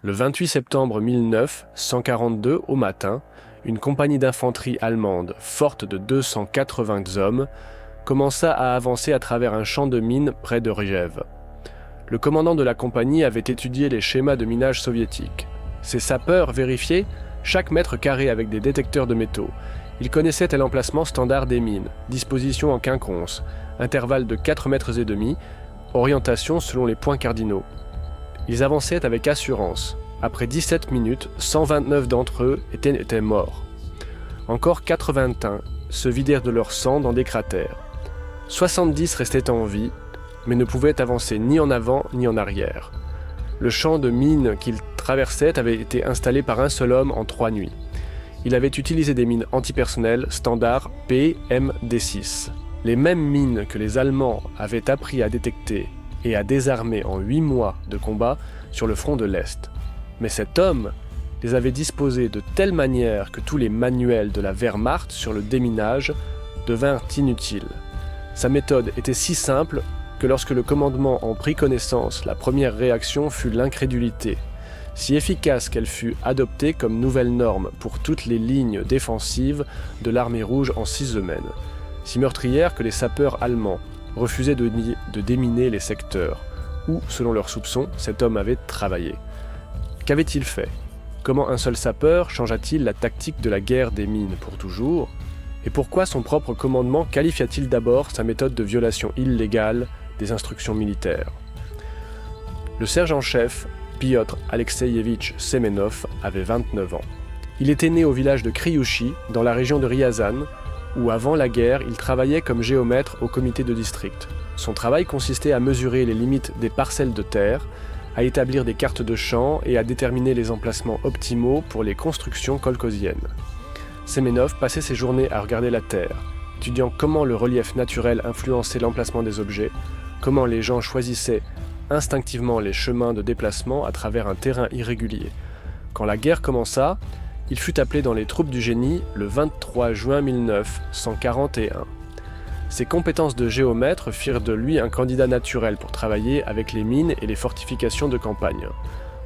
Le 28 septembre 1942, au matin, une compagnie d'infanterie allemande, forte de 280 hommes, commença à avancer à travers un champ de mines près de Rjev. Le commandant de la compagnie avait étudié les schémas de minage soviétiques. Ses sapeurs vérifiaient chaque mètre carré avec des détecteurs de métaux. Ils connaissaient l'emplacement standard des mines, disposition en quinconce, intervalle de 4,5 mètres, orientation selon les points cardinaux. Ils avançaient avec assurance. Après 17 minutes, 129 d'entre eux étaient morts. Encore 81 se vidèrent de leur sang dans des cratères. 70 restaient en vie, mais ne pouvaient avancer ni en avant ni en arrière. Le champ de mines qu'ils traversaient avait été installé par un seul homme en 3 nuits. Il avait utilisé des mines antipersonnelles standard PMD6. Les mêmes mines que les Allemands avaient appris à détecter et à désarmer en 8 mois de combat sur le front de l'Est. Mais cet homme les avait disposées de telle manière que tous les manuels de la Wehrmacht sur le déminage devinrent inutiles. Sa méthode était si simple que lorsque le commandement en prit connaissance, la première réaction fut l'incrédulité. Si efficace qu'elle fut adoptée comme nouvelle norme pour toutes les lignes défensives de l'armée rouge en 6 semaines. Si meurtrière que les sapeurs allemands refusaient de déminer les secteurs où, selon leurs soupçons, cet homme avait travaillé. Qu'avait-il fait? Comment un seul sapeur changea-t-il la tactique de la guerre des mines pour toujours? Et pourquoi son propre commandement qualifia-t-il d'abord sa méthode de violation illégale des instructions militaires? Le sergent-chef, Piotr Alexeyevitch Semenov, avait 29 ans. Il était né au village de Kryushi, dans la région de Ryazan, où avant la guerre, il travaillait comme géomètre au comité de district. Son travail consistait à mesurer les limites des parcelles de terre, à établir des cartes de champs et à déterminer les emplacements optimaux pour les constructions kolkhosiennes. Semenov passait ses journées à regarder la terre, étudiant comment le relief naturel influençait l'emplacement des objets, comment les gens choisissaient instinctivement les chemins de déplacement à travers un terrain irrégulier. Quand la guerre commença, il fut appelé dans les troupes du génie le 23 juin 1941. Ses compétences de géomètre firent de lui un candidat naturel pour travailler avec les mines et les fortifications de campagne.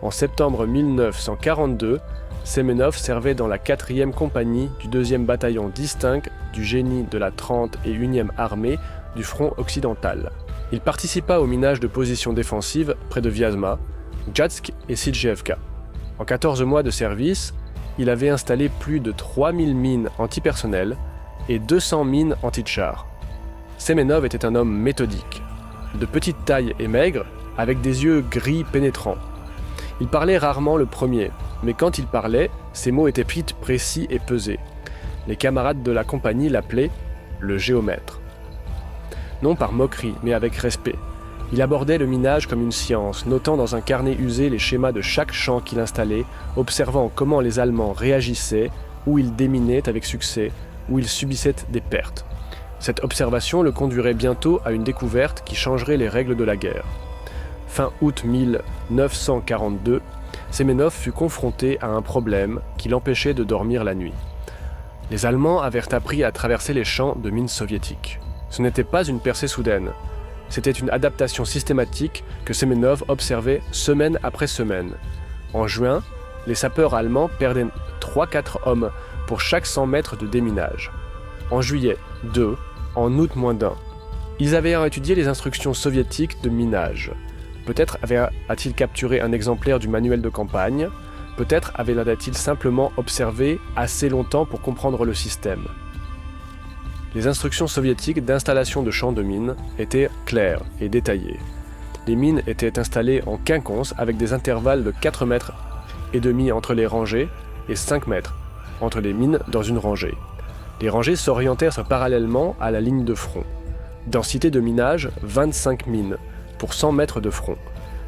En septembre 1942, Semenov servait dans la 4e compagnie du 2e bataillon distinct du génie de la 31e armée du front occidental. Il participa au minage de positions défensives près de Vyazma, Gzhatsk et Sidjevka. En 14 mois de service, il avait installé plus de 3000 mines antipersonnelles et 200 mines anti-chars. Semenov était un homme méthodique, de petite taille et maigre, avec des yeux gris pénétrants. Il parlait rarement le premier, mais quand il parlait, ses mots étaient vite précis et pesés. Les camarades de la compagnie l'appelaient le géomètre. Non par moquerie, mais avec respect. Il abordait le minage comme une science, notant dans un carnet usé les schémas de chaque champ qu'il installait, observant comment les Allemands réagissaient, où ils déminaient avec succès, où ils subissaient des pertes. Cette observation le conduirait bientôt à une découverte qui changerait les règles de la guerre. Fin août 1942, Semenov fut confronté à un problème qui l'empêchait de dormir la nuit. Les Allemands avaient appris à traverser les champs de mines soviétiques. Ce n'était pas une percée soudaine. C'était une adaptation systématique que Semenov observait semaine après semaine. En juin, les sapeurs allemands perdaient 3-4 hommes pour chaque 100 mètres de déminage. En juillet, 2. En août, moins d'1. Ils avaient étudié les instructions soviétiques de minage. Peut-être a-t-il capturé un exemplaire du manuel de campagne, peut-être avait-il simplement observé assez longtemps pour comprendre le système. Les instructions soviétiques d'installation de champs de mines étaient claires et détaillées. Les mines étaient installées en quinconce avec des intervalles de 4,5 mètres entre les rangées et 5 mètres entre les mines dans une rangée. Les rangées s'orientèrent parallèlement à la ligne de front. Densité de minage, 25 mines pour 100 mètres de front.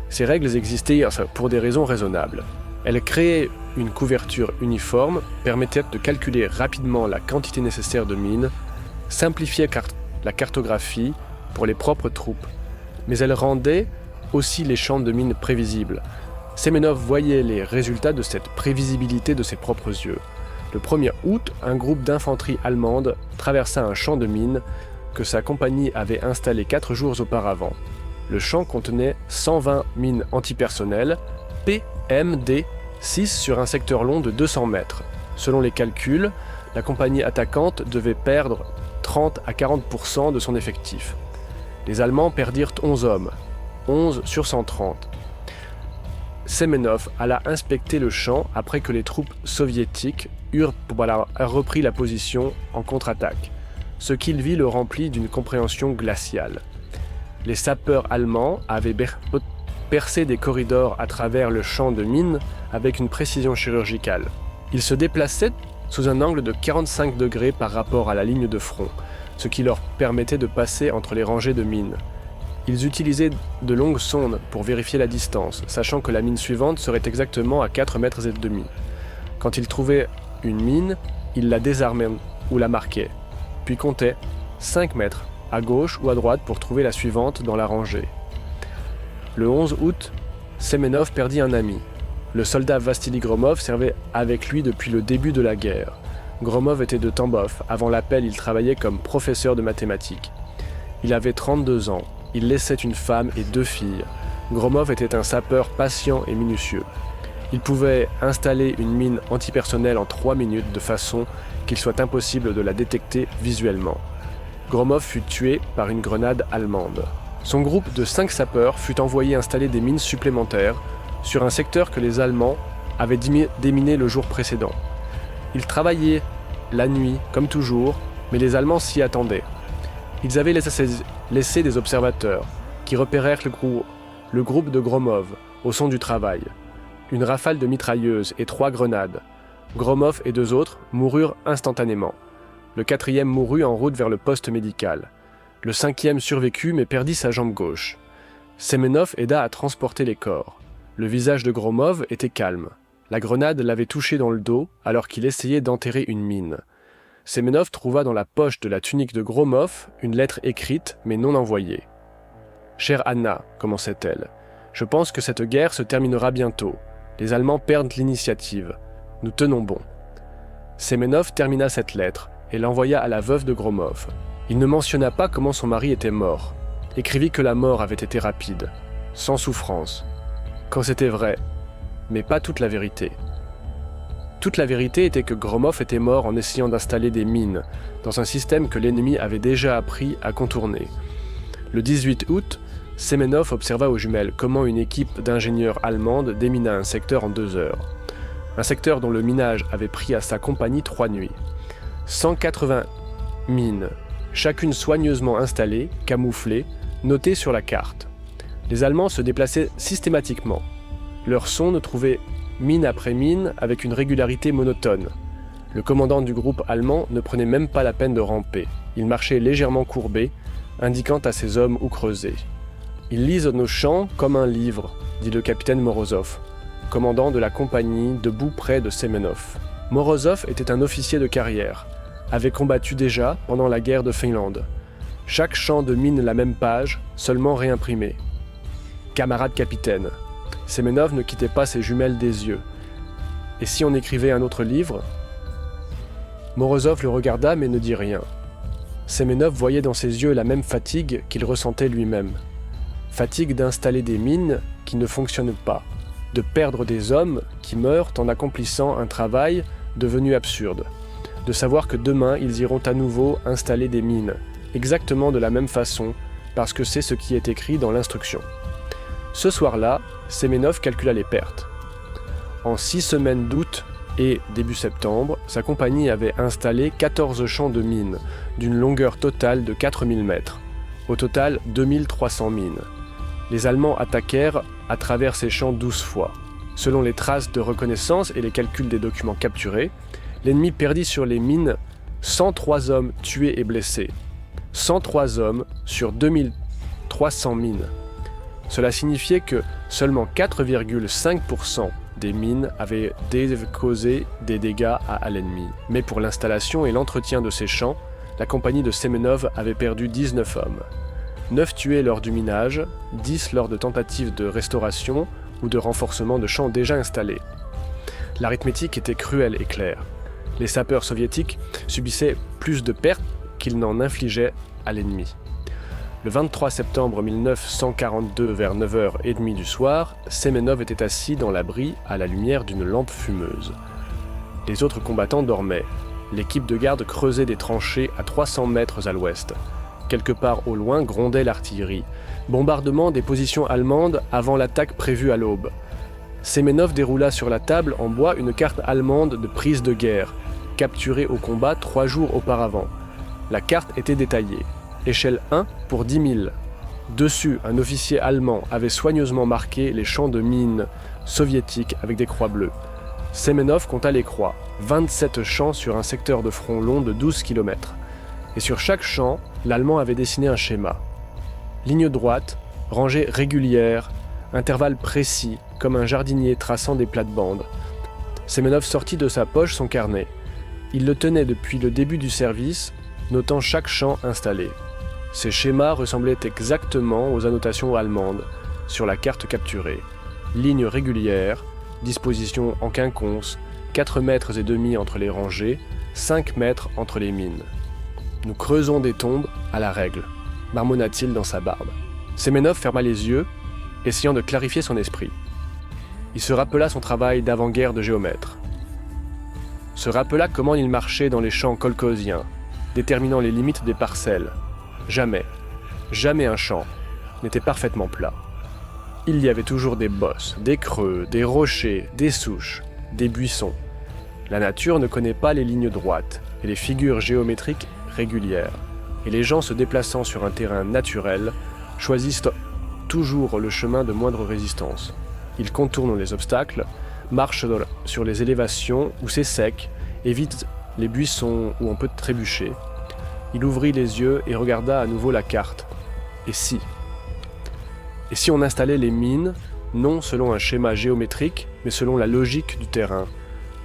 Ces règles existaient pour des raisons raisonnables. Elles créaient une couverture uniforme, permettaient de calculer rapidement la quantité nécessaire de mines, simplifiaient la cartographie pour les propres troupes, mais elles rendaient aussi les champs de mines prévisibles. Semenov voyait les résultats de cette prévisibilité de ses propres yeux. Le 1er août, un groupe d'infanterie allemande traversa un champ de mines que sa compagnie avait installé 4 jours auparavant. Le champ contenait 120 mines antipersonnelles MD6 sur un secteur long de 200 mètres. Selon les calculs, la compagnie attaquante devait perdre 30 à 40% de son effectif. Les Allemands perdirent 11 hommes, 11 sur 130. Semenov alla inspecter le champ après que les troupes soviétiques eurent repris la position en contre-attaque. Ce qu'il vit le remplit d'une compréhension glaciale. Les sapeurs allemands avaient percé des corridors à travers le champ de mines avec une précision chirurgicale. Ils se déplaçaient sous un angle de 45 degrés par rapport à la ligne de front, ce qui leur permettait de passer entre les rangées de mines. Ils utilisaient de longues sondes pour vérifier la distance, sachant que la mine suivante serait exactement à 4,5 mètres. Quand ils trouvaient une mine, ils la désarmaient ou la marquaient, puis comptaient 5 mètres à gauche ou à droite pour trouver la suivante dans la rangée. Le 11 août, Semenov perdit un ami. Le soldat Vassili Gromov servait avec lui depuis le début de la guerre. Gromov était de Tambov. Avant l'appel, il travaillait comme professeur de mathématiques. Il avait 32 ans. Il laissait une femme et 2 filles. Gromov était un sapeur patient et minutieux. Il pouvait installer une mine antipersonnelle en 3 minutes de façon qu'il soit impossible de la détecter visuellement. Gromov fut tué par une grenade allemande. Son groupe de 5 sapeurs fut envoyé installer des mines supplémentaires sur un secteur que les Allemands avaient déminé le jour précédent. Ils travaillaient la nuit, comme toujours, mais les Allemands s'y attendaient. Ils avaient laissé des observateurs, qui repérèrent le groupe de Gromov au son du travail. Une rafale de mitrailleuses et 3 grenades. Gromov et 2 autres moururent instantanément. Le 4e mourut en route vers le poste médical. Le 5e survécut mais perdit sa jambe gauche. Semenov aida à transporter les corps. Le visage de Gromov était calme. La grenade l'avait touché dans le dos alors qu'il essayait d'enterrer une mine. Semenov trouva dans la poche de la tunique de Gromov une lettre écrite mais non envoyée. « Chère Anna, commençait-elle, je pense que cette guerre se terminera bientôt. Les Allemands perdent l'initiative. Nous tenons bon. » Semenov termina cette lettre et l'envoya à la veuve de Gromov. Il ne mentionna pas comment son mari était mort. Écrivit que la mort avait été rapide, sans souffrance. Quand c'était vrai, mais pas toute la vérité. Toute la vérité était que Gromov était mort en essayant d'installer des mines dans un système que l'ennemi avait déjà appris à contourner. Le 18 août, Semenov observa aux jumelles comment une équipe d'ingénieurs allemandes démina un secteur en 2 heures. Un secteur dont le minage avait pris à sa compagnie 3 nuits. 180 mines, chacune soigneusement installée, camouflée, notée sur la carte. Les Allemands se déplaçaient systématiquement. Leurs sondes trouvaient mine après mine avec une régularité monotone. Le commandant du groupe allemand ne prenait même pas la peine de ramper. Il marchait légèrement courbé, indiquant à ses hommes où creuser. « Ils lisent nos champs comme un livre », dit le capitaine Morozov, commandant de la compagnie debout près de Semenov. Morozov était un officier de carrière, avait combattu déjà pendant la guerre de Finlande. Chaque champ de mine la même page, seulement réimprimé. Camarade capitaine. Semenov ne quittait pas ses jumelles des yeux. Et si on écrivait un autre livre ? Morozov le regarda mais ne dit rien. Semenov voyait dans ses yeux la même fatigue qu'il ressentait lui-même. Fatigue d'installer des mines qui ne fonctionnent pas, de perdre des hommes qui meurent en accomplissant un travail devenu absurde, de savoir que demain ils iront à nouveau installer des mines, exactement de la même façon, parce que c'est ce qui est écrit dans l'instruction. Ce soir-là, Semenov calcula les pertes. En 6 semaines d'août et début septembre, sa compagnie avait installé 14 champs de mines, d'une longueur totale de 4000 mètres. Au total, 2300 mines. Les Allemands attaquèrent à travers ces champs 12 fois. Selon les traces de reconnaissance et les calculs des documents capturés, l'ennemi perdit sur les mines 103 hommes tués et blessés. 103 hommes sur 2300 mines. Cela signifiait que seulement 4,5% des mines avaient causé des dégâts à l'ennemi. Mais pour l'installation et l'entretien de ces champs, la compagnie de Semenov avait perdu 19 hommes. 9 tués lors du minage, 10 lors de tentatives de restauration ou de renforcement de champs déjà installés. L'arithmétique était cruelle et claire. Les sapeurs soviétiques subissaient plus de pertes qu'ils n'en infligeaient à l'ennemi. Le 23 septembre 1942, vers 9h30 du soir, Semenov était assis dans l'abri à la lumière d'une lampe fumeuse. Les autres combattants dormaient. L'équipe de garde creusait des tranchées à 300 mètres à l'ouest. Quelque part au loin grondait l'artillerie. Bombardement des positions allemandes avant l'attaque prévue à l'aube. Semenov déroula sur la table en bois une carte allemande de prise de guerre, capturée au combat 3 jours auparavant. La carte était détaillée. Échelle 1 pour 10 000. Dessus, un officier allemand avait soigneusement marqué les champs de mines soviétiques avec des croix bleues. Semenov compta les croix, 27 champs sur un secteur de front long de 12 km. Et sur chaque champ, l'Allemand avait dessiné un schéma. Ligne droite, rangée régulière, intervalle précis, comme un jardinier traçant des plates-bandes. Semenov sortit de sa poche son carnet. Il le tenait depuis le début du service, notant chaque champ installé. Ces schémas ressemblaient exactement aux annotations allemandes sur la carte capturée. Ligne régulière, disposition en quinconce, 4 mètres et demi entre les rangées, 5 mètres entre les mines. Nous creusons des tombes à la règle, marmonna-t-il dans sa barbe. Semenov ferma les yeux, essayant de clarifier son esprit. Il se rappela son travail d'avant-guerre de géomètre. Se rappela comment il marchait dans les champs kolkhosiens, déterminant les limites des parcelles. Jamais un champ n'était parfaitement plat. Il y avait toujours des bosses, des creux, des rochers, des souches, des buissons. La nature ne connaît pas les lignes droites et les figures géométriques régulières, et les gens se déplaçant sur un terrain naturel choisissent toujours le chemin de moindre résistance. Ils contournent les obstacles, marchent sur les élévations où c'est sec, évitent les buissons où on peut trébucher. Il ouvrit les yeux et regarda à nouveau la carte. Et si on installait les mines, non selon un schéma géométrique, mais selon la logique du terrain,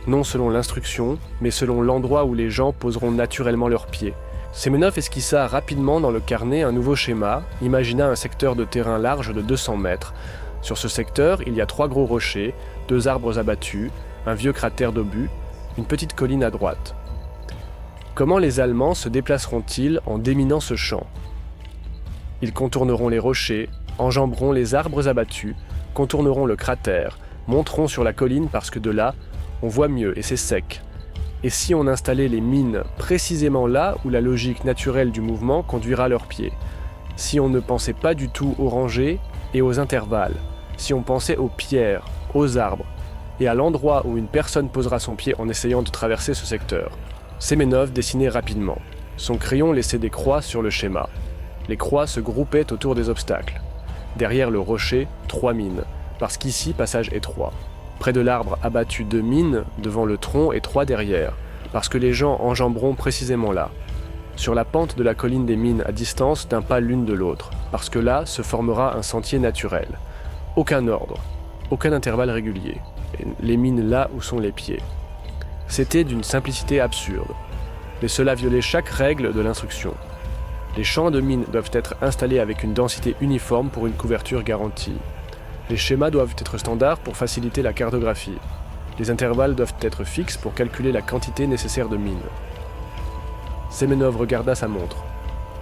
non selon l'instruction, mais selon l'endroit où les gens poseront naturellement leurs pieds. Semenov esquissa rapidement dans le carnet un nouveau schéma, imagina un secteur de terrain large de 200 mètres. Sur ce secteur, il y a 3 gros rochers, 2 arbres abattus, un vieux cratère d'obus, une petite colline à droite. Comment les Allemands se déplaceront-ils en déminant ce champ ? Ils contourneront les rochers, enjamberont les arbres abattus, contourneront le cratère, monteront sur la colline parce que de là, on voit mieux et c'est sec. Et si on installait les mines précisément là où la logique naturelle du mouvement conduira leurs pieds ? Si on ne pensait pas du tout aux rangées et aux intervalles, si on pensait aux pierres, aux arbres, et à l'endroit où une personne posera son pied en essayant de traverser ce secteur. Semenov dessinait rapidement. Son crayon laissait des croix sur le schéma. Les croix se groupaient autour des obstacles. Derrière le rocher, 3 mines, parce qu'ici, passage étroit. Près de l'arbre abattu 2 mines, devant le tronc et 3 derrière, parce que les gens enjamberont précisément là. Sur la pente de la colline des mines à distance d'un pas l'une de l'autre, parce que là se formera un sentier naturel. Aucun ordre, aucun intervalle régulier. Les mines là où sont les pieds. C'était d'une simplicité absurde, mais cela violait chaque règle de l'instruction. Les champs de mines doivent être installés avec une densité uniforme pour une couverture garantie. Les schémas doivent être standards pour faciliter la cartographie. Les intervalles doivent être fixes pour calculer la quantité nécessaire de mines. Semenov regarda sa montre.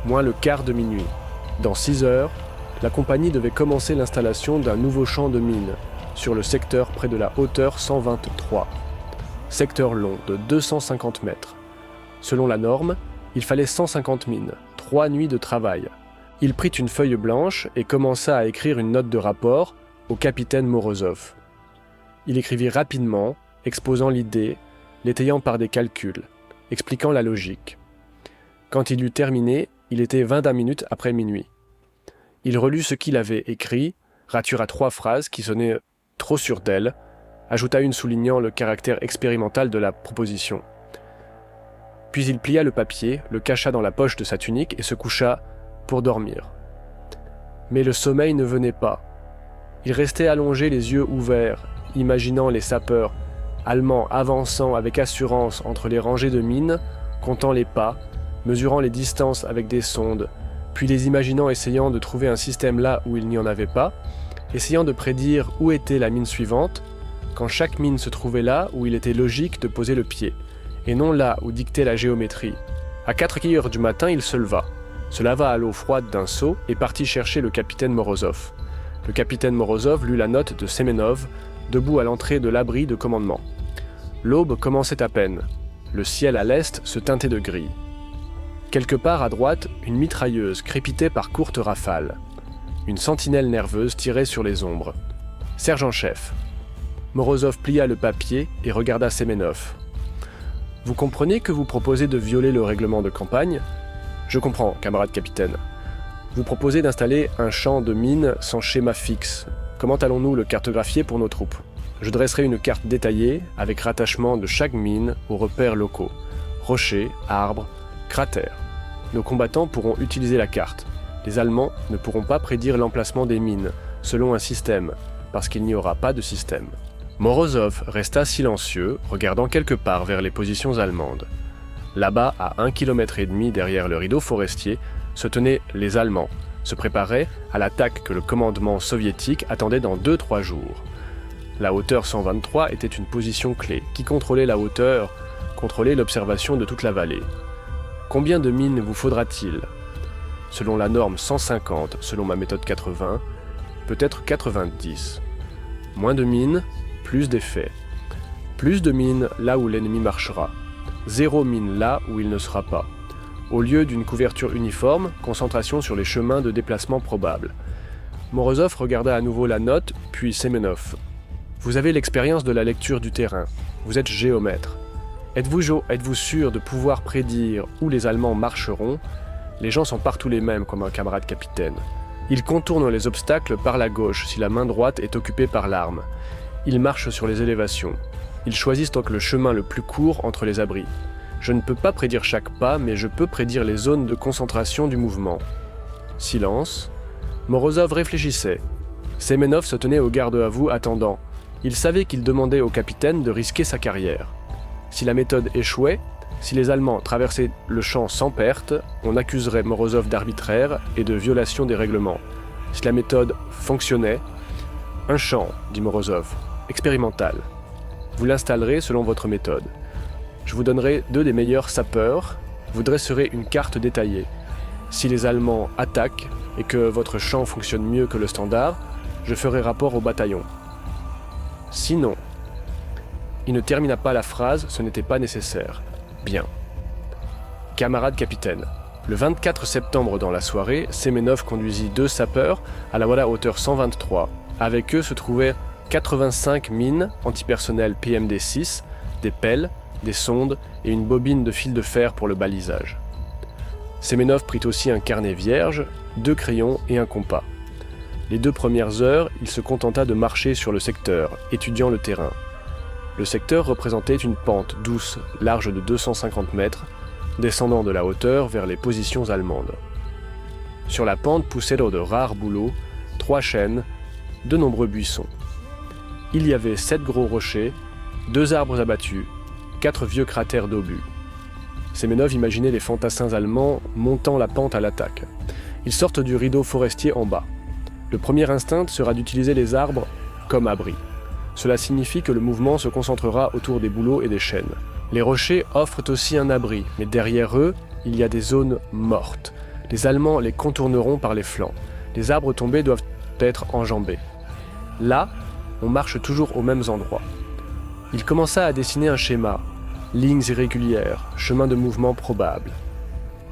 Moins le quart de minuit. Dans 6 heures, la compagnie devait commencer l'installation d'un nouveau champ de mines sur le secteur près de la hauteur 123. Secteur long de 250 mètres. Selon la norme, il fallait 150 mines, 3 nuits de travail. Il prit une feuille blanche et commença à écrire une note de rapport au capitaine Morozov. Il écrivit rapidement, exposant l'idée, l'étayant par des calculs, expliquant la logique. Quand il eut terminé, il était 21 minutes après minuit. Il relut ce qu'il avait écrit, ratura 3 phrases qui sonnaient trop sûres d'elle, ajouta une soulignant le caractère expérimental de la proposition. Puis il plia le papier, le cacha dans la poche de sa tunique et se coucha pour dormir. Mais le sommeil ne venait pas. Il restait allongé les yeux ouverts, imaginant les sapeurs allemands avançant avec assurance entre les rangées de mines, comptant les pas, mesurant les distances avec des sondes, puis les imaginant essayant de trouver un système là où il n'y en avait pas, essayant de prédire où était la mine suivante, quand chaque mine se trouvait là où il était logique de poser le pied, et non là où dictait la géométrie. À 4 heures du matin, il se leva. se lava à l'eau froide d'un seau et partit chercher le capitaine Morozov. Le capitaine Morozov lut la note de Semenov, debout à l'entrée de l'abri de commandement. L'aube commençait à peine. Le ciel à l'est se teintait de gris. Quelque part à droite, une mitrailleuse crépitait par courtes rafales. Une sentinelle nerveuse tirait sur les ombres. « Sergent-chef !» Morozov plia le papier et regarda Semenov. « Vous comprenez que vous proposez de violer le règlement de campagne ? Je comprends, camarade capitaine. Vous proposez d'installer un champ de mines sans schéma fixe. Comment allons-nous le cartographier pour nos troupes ? Je dresserai une carte détaillée avec rattachement de chaque mine aux repères locaux. Rochers, arbres, cratères. Nos combattants pourront utiliser la carte. Les Allemands ne pourront pas prédire l'emplacement des mines, selon un système, parce qu'il n'y aura pas de système. » Morozov resta silencieux, regardant quelque part vers les positions allemandes. Là-bas, à 1,5 km derrière le rideau forestier, se tenaient les Allemands, se préparaient à l'attaque que le commandement soviétique attendait dans 2-3 jours. La hauteur 123 était une position clé. Qui contrôlait la hauteur, contrôlait l'observation de toute la vallée. Combien de mines vous faudra-t-il ? Selon la norme 150, selon ma méthode 80, peut-être 90. Moins de mines, plus d'effets. Plus de mines là où l'ennemi marchera. 0 mine là où il ne sera pas. Au lieu d'une couverture uniforme, concentration sur les chemins de déplacement probables. Morozov regarda à nouveau la note, puis Semenov. Vous avez l'expérience de la lecture du terrain. Vous êtes géomètre. Êtes-vous sûr de pouvoir prédire où les Allemands marcheront ? Les gens sont partout les mêmes, comme un camarade capitaine. Ils contournent les obstacles par la gauche si la main droite est occupée par l'arme. Ils marchent sur les élévations. Ils choisissent donc le chemin le plus court entre les abris. Je ne peux pas prédire chaque pas, mais je peux prédire les zones de concentration du mouvement. Silence. Morozov réfléchissait. Semenov se tenait au garde-à-vous attendant. Il savait qu'il demandait au capitaine de risquer sa carrière. Si la méthode échouait, si les Allemands traversaient le champ sans perte, on accuserait Morozov d'arbitraire et de violation des règlements. Si la méthode fonctionnait, un champ, dit Morozov, expérimental. Vous l'installerez selon votre méthode. Je vous donnerai 2 des meilleurs sapeurs, vous dresserez une carte détaillée. Si les Allemands attaquent et que votre champ fonctionne mieux que le standard, je ferai rapport au bataillon. Sinon, il ne termina pas la phrase, ce n'était pas nécessaire. Bien. Camarade capitaine, le 24 septembre dans la soirée, Semenov conduisit 2 sapeurs à la hauteur 123. Avec eux se trouvaient 85 mines antipersonnel PMD-6, des pelles, des sondes et une bobine de fil de fer pour le balisage. Semenov prit aussi un carnet vierge, 2 crayons et un compas. Les 2 premières heures, il se contenta de marcher sur le secteur, étudiant le terrain. Le secteur représentait une pente douce, large de 250 mètres, descendant de la hauteur vers les positions allemandes. Sur la pente poussaient de rares bouleaux, 3 chênes, de nombreux buissons. Il y avait 7 gros rochers, 2 arbres abattus, 4 vieux cratères d'obus. Semenov imaginait les fantassins allemands montant la pente à l'attaque. Ils sortent du rideau forestier en bas. Le premier instinct sera d'utiliser les arbres comme abri. Cela signifie que le mouvement se concentrera autour des bouleaux et des chênes. Les rochers offrent aussi un abri, mais derrière eux, il y a des zones mortes. Les Allemands les contourneront par les flancs. Les arbres tombés doivent être enjambés. Là, on marche toujours aux mêmes endroits. Il commença à dessiner un schéma, lignes irrégulières, chemins de mouvement probables.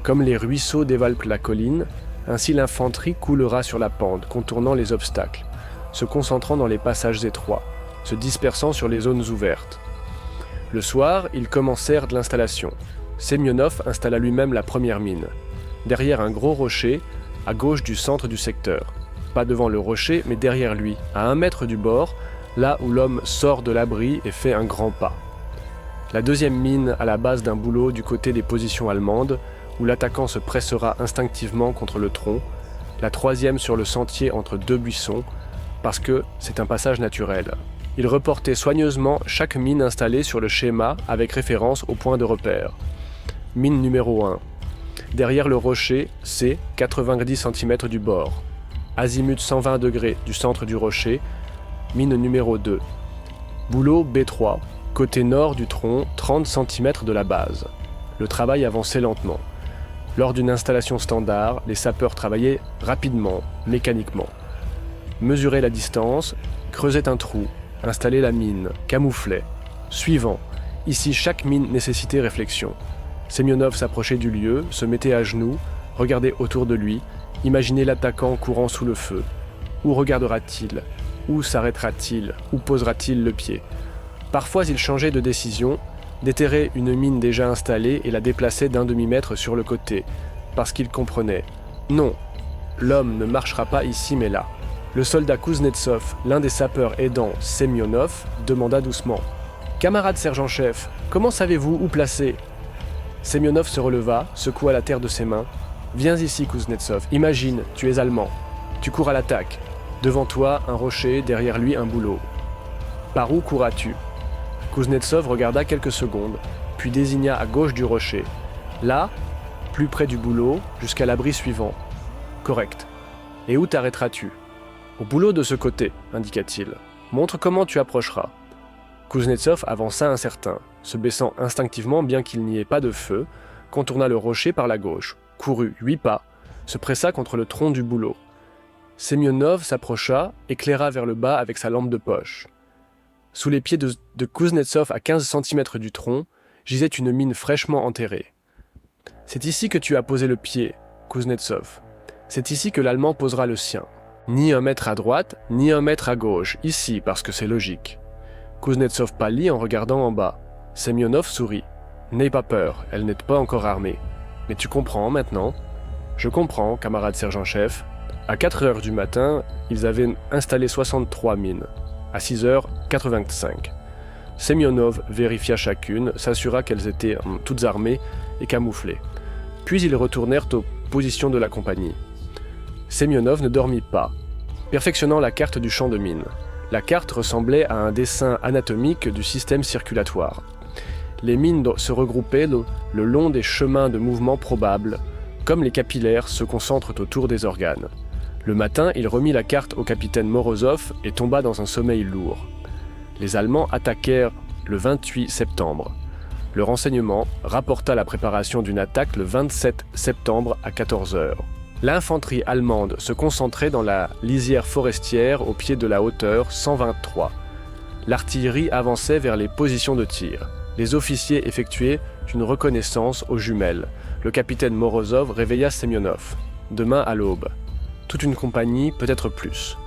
Comme les ruisseaux dévalpent la colline, ainsi l'infanterie coulera sur la pente, contournant les obstacles, se concentrant dans les passages étroits, se dispersant sur les zones ouvertes. Le soir, ils commencèrent de l'installation. Semyonov installa lui-même la première mine, derrière un gros rocher, à gauche du centre du secteur. Pas devant le rocher, mais derrière lui, à 1 mètre du bord, là où l'homme sort de l'abri et fait un grand pas. La deuxième mine à la base d'un bouleau du côté des positions allemandes, où l'attaquant se pressera instinctivement contre le tronc, la troisième sur le sentier entre 2 buissons, parce que c'est un passage naturel. Il reportait soigneusement chaque mine installée sur le schéma avec référence au point de repère. Mine numéro 1. Derrière le rocher, C, 90 cm du bord. Azimut 120 degrés du centre du rocher. Mine numéro 2. Bouleau B3, côté nord du tronc, 30 cm de la base. Le travail avançait lentement. Lors d'une installation standard, les sapeurs travaillaient rapidement, mécaniquement. Mesuraient la distance, creusaient un trou, installaient la mine, camouflaient. Suivant. Ici, chaque mine nécessitait réflexion. Semyonov s'approchait du lieu, se mettait à genoux, regardait autour de lui, imaginait l'attaquant courant sous le feu. Où regardera-t-il? Où s'arrêtera-t-il? Où posera-t-il le pied? Parfois, il changeait de décision, déterrait une mine déjà installée et la déplaçait d'un demi-mètre sur le côté, parce qu'il comprenait. Non, l'homme ne marchera pas ici mais là. Le soldat Kuznetsov, l'un des sapeurs aidant Semyonov, demanda doucement. « Camarade sergent-chef, comment savez-vous où placer ?» Semyonov se releva, secoua la terre de ses mains. « Viens ici, Kuznetsov, imagine, tu es allemand. Tu cours à l'attaque. Devant toi, un rocher, derrière lui, un boulot. Par où courras-tu » Kuznetsov regarda quelques secondes, puis désigna à gauche du rocher. Là, plus près du boulot, jusqu'à l'abri suivant. Correct. Et où t'arrêteras-tu? Au boulot de ce côté, indiqua-t-il. Montre comment tu approcheras. Kuznetsov avança incertain, se baissant instinctivement bien qu'il n'y ait pas de feu, contourna le rocher par la gauche, courut 8 pas, se pressa contre le tronc du boulot. Semyonov s'approcha, éclaira vers le bas avec sa lampe de poche. Sous les pieds de Kuznetsov à 15 cm du tronc, gisait une mine fraîchement enterrée. « C'est ici que tu as posé le pied, Kuznetsov. C'est ici que l'Allemand posera le sien. Ni 1 mètre à droite, ni 1 mètre à gauche, ici, parce que c'est logique. » Kuznetsov pâlit en regardant en bas. Semyonov sourit. « N'aie pas peur, elle n'est pas encore armée. Mais tu comprends maintenant ?»« Je comprends, camarade sergent-chef. » À 4 heures du matin, ils avaient installé 63 mines. À 6h85. Semyonov vérifia chacune, s'assura qu'elles étaient toutes armées et camouflées. Puis ils retournèrent aux positions de la compagnie. Semyonov ne dormit pas, perfectionnant la carte du champ de mines. La carte ressemblait à un dessin anatomique du système circulatoire. Les mines se regroupaient le long des chemins de mouvement probables, comme les capillaires se concentrent autour des organes. Le matin, il remit la carte au capitaine Morozov et tomba dans un sommeil lourd. Les Allemands attaquèrent le 28 septembre. Le renseignement rapporta la préparation d'une attaque le 27 septembre à 14 heures. L'infanterie allemande se concentrait dans la lisière forestière au pied de la hauteur 123. L'artillerie avançait vers les positions de tir. Les officiers effectuaient une reconnaissance aux jumelles. Le capitaine Morozov réveilla Semyonov. Demain à l'aube. Toute une compagnie, peut-être plus.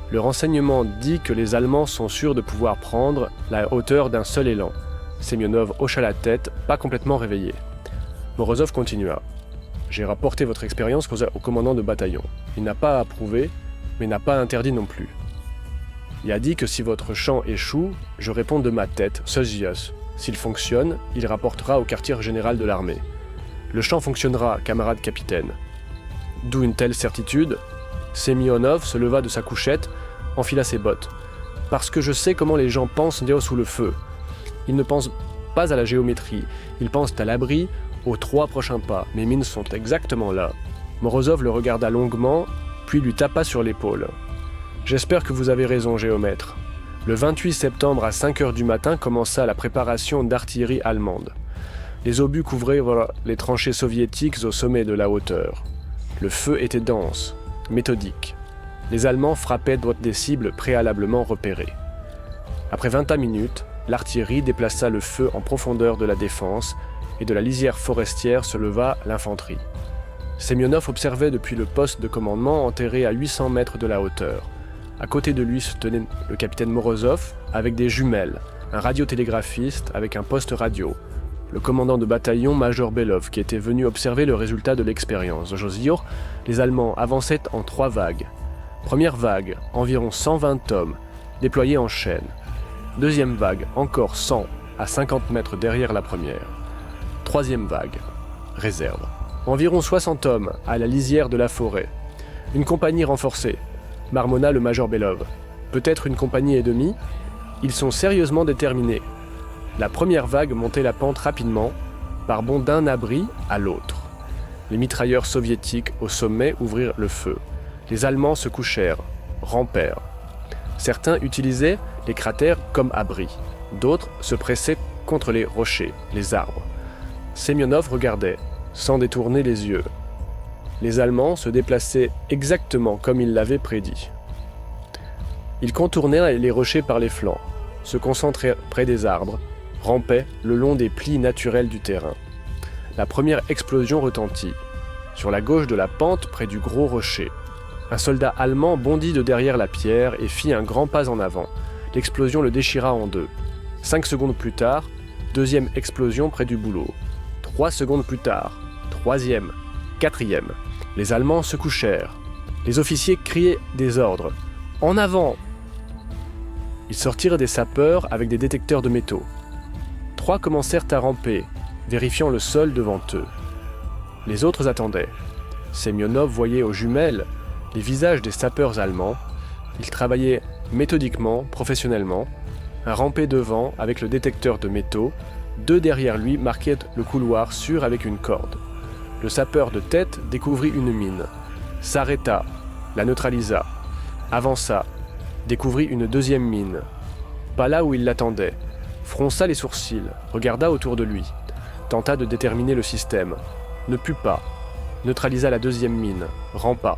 Le renseignement dit que les Allemands sont sûrs de pouvoir prendre la hauteur d'un seul élan. Semyonov hocha la tête, pas complètement réveillé. Morozov continua. J'ai rapporté votre expérience au commandant de bataillon. Il n'a pas approuvé, mais n'a pas interdit non plus. Il a dit que si votre champ échoue, je réponds de ma tête, Sozios. S'il fonctionne, il rapportera au quartier général de l'armée. Le champ fonctionnera, camarade capitaine. D'où une telle certitude? Semyonov se leva de sa couchette, enfila ses bottes. Parce que je sais comment les gens pensent sous le feu. Ils ne pensent pas à la géométrie, ils pensent à l'abri, aux 3 prochains pas. Mes mines sont exactement là. Morozov le regarda longuement, puis lui tapa sur l'épaule. J'espère que vous avez raison, géomètre. Le 28 septembre à 5 heures du matin commença la préparation d'artillerie allemande. Les obus couvraient les tranchées soviétiques au sommet de la hauteur. Le feu était dense, méthodique. Les Allemands frappaient des cibles préalablement repérées. Après 20 minutes, l'artillerie déplaça le feu en profondeur de la défense et de la lisière forestière se leva l'infanterie. Semyonov observait depuis le poste de commandement enterré à 800 mètres de la hauteur. À côté de lui se tenait le capitaine Morozov avec des jumelles, un radiotélégraphiste avec un poste radio, le commandant de bataillon Major Belov qui était venu observer le résultat de l'expérience. De Josiour, les Allemands avançaient en 3 vagues. Première vague, environ 120 hommes, déployés en chaîne. Deuxième vague, encore 100 à 50 mètres derrière la première. Troisième vague, réserve. Environ 60 hommes à la lisière de la forêt. Une compagnie renforcée, marmonna le Major Belov. Peut-être une compagnie et demie? Ils sont sérieusement déterminés. La première vague montait la pente rapidement, par bond d'un abri à l'autre. Les mitrailleurs soviétiques au sommet ouvrirent le feu. Les Allemands se couchèrent, rampèrent. Certains utilisaient les cratères comme abri. D'autres se pressaient contre les rochers, les arbres. Semyonov regardait. sans détourner les yeux. Les Allemands se déplaçaient exactement comme ils l'avaient prédit. Ils contournaient les rochers par les flancs, se concentraient près des arbres, rampaient le long des plis naturels du terrain. La première explosion retentit. Sur la gauche de la pente, près du gros rocher. Un soldat allemand bondit de derrière la pierre et fit un grand pas en avant. L'explosion le déchira en deux. 5 secondes plus tard, deuxième explosion près du bouleau. 3 secondes plus tard, troisième, quatrième. Les Allemands se couchèrent. Les officiers criaient des ordres. « En avant !» Ils sortirent des sapeurs avec des détecteurs de métaux. 3 commencèrent à ramper, vérifiant le sol devant eux. Les autres attendaient. Semyonov voyait aux jumelles les visages des sapeurs allemands. Ils travaillaient méthodiquement, professionnellement. Un rampait devant avec le détecteur de métaux. 2 derrière lui marquaient le couloir sûr avec une corde. Le sapeur de tête découvrit une mine. S'arrêta, la neutralisa. Avança, découvrit une deuxième mine. Pas là où il l'attendait. Fronça les sourcils, regarda autour de lui. Tenta de déterminer le système. Ne put pas. Neutralisa la deuxième mine. Rampa.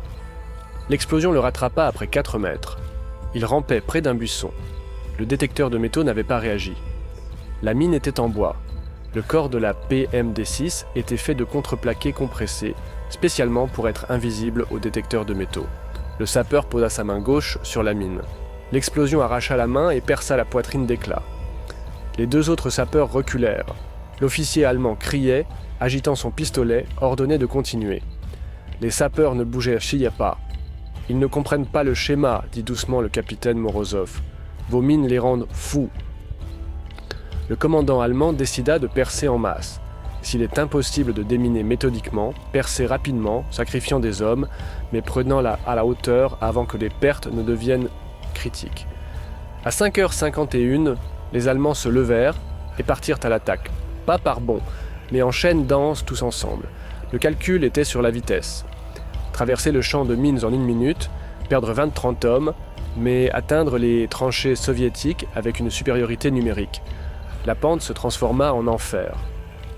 L'explosion le rattrapa après 4 mètres. Il rampait près d'un buisson. Le détecteur de métaux n'avait pas réagi. La mine était en bois. Le corps de la PMD6 était fait de contreplaqué compressé, spécialement pour être invisible au détecteur de métaux. Le sapeur posa sa main gauche sur la mine. L'explosion arracha la main et perça la poitrine d'éclats. Les 2 autres sapeurs reculèrent. L'officier allemand criait, agitant son pistolet, ordonnait de continuer. Les sapeurs ne bougeaient pas. « Ils ne comprennent pas le schéma, dit doucement le capitaine Morozov. Vos mines les rendent fous. » Le commandant allemand décida de percer en masse. S'il est impossible de déminer méthodiquement, percer rapidement, sacrifiant des hommes, mais prenant à la hauteur avant que les pertes ne deviennent critiques. À 5h51, les Allemands se levèrent et partirent à l'attaque. Pas par bonds, mais en chaîne dense tous ensemble. Le calcul était sur la vitesse. Traverser le champ de mines en 1 minute, perdre 20-30 hommes, mais atteindre les tranchées soviétiques avec une supériorité numérique. La pente se transforma en enfer.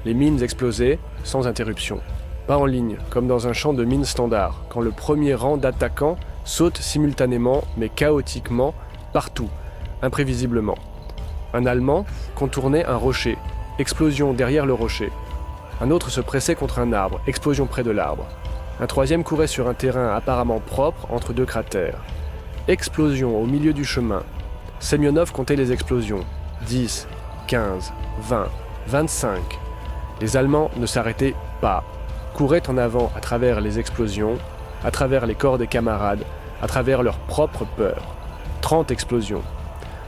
Les mines explosaient, sans interruption. Pas en ligne, comme dans un champ de mines standard, quand le premier rang d'attaquants saute simultanément, mais chaotiquement, partout, imprévisiblement. Un Allemand contournait un rocher, explosion derrière le rocher. Un autre se pressait contre un arbre, explosion près de l'arbre. Un troisième courait sur un terrain apparemment propre entre 2 cratères. Explosion au milieu du chemin. Semyonov comptait les explosions. 10, 15, 20, 25. Les Allemands ne s'arrêtaient pas, couraient en avant à travers les explosions, à travers les corps des camarades, à travers leur propre peur. 30 explosions.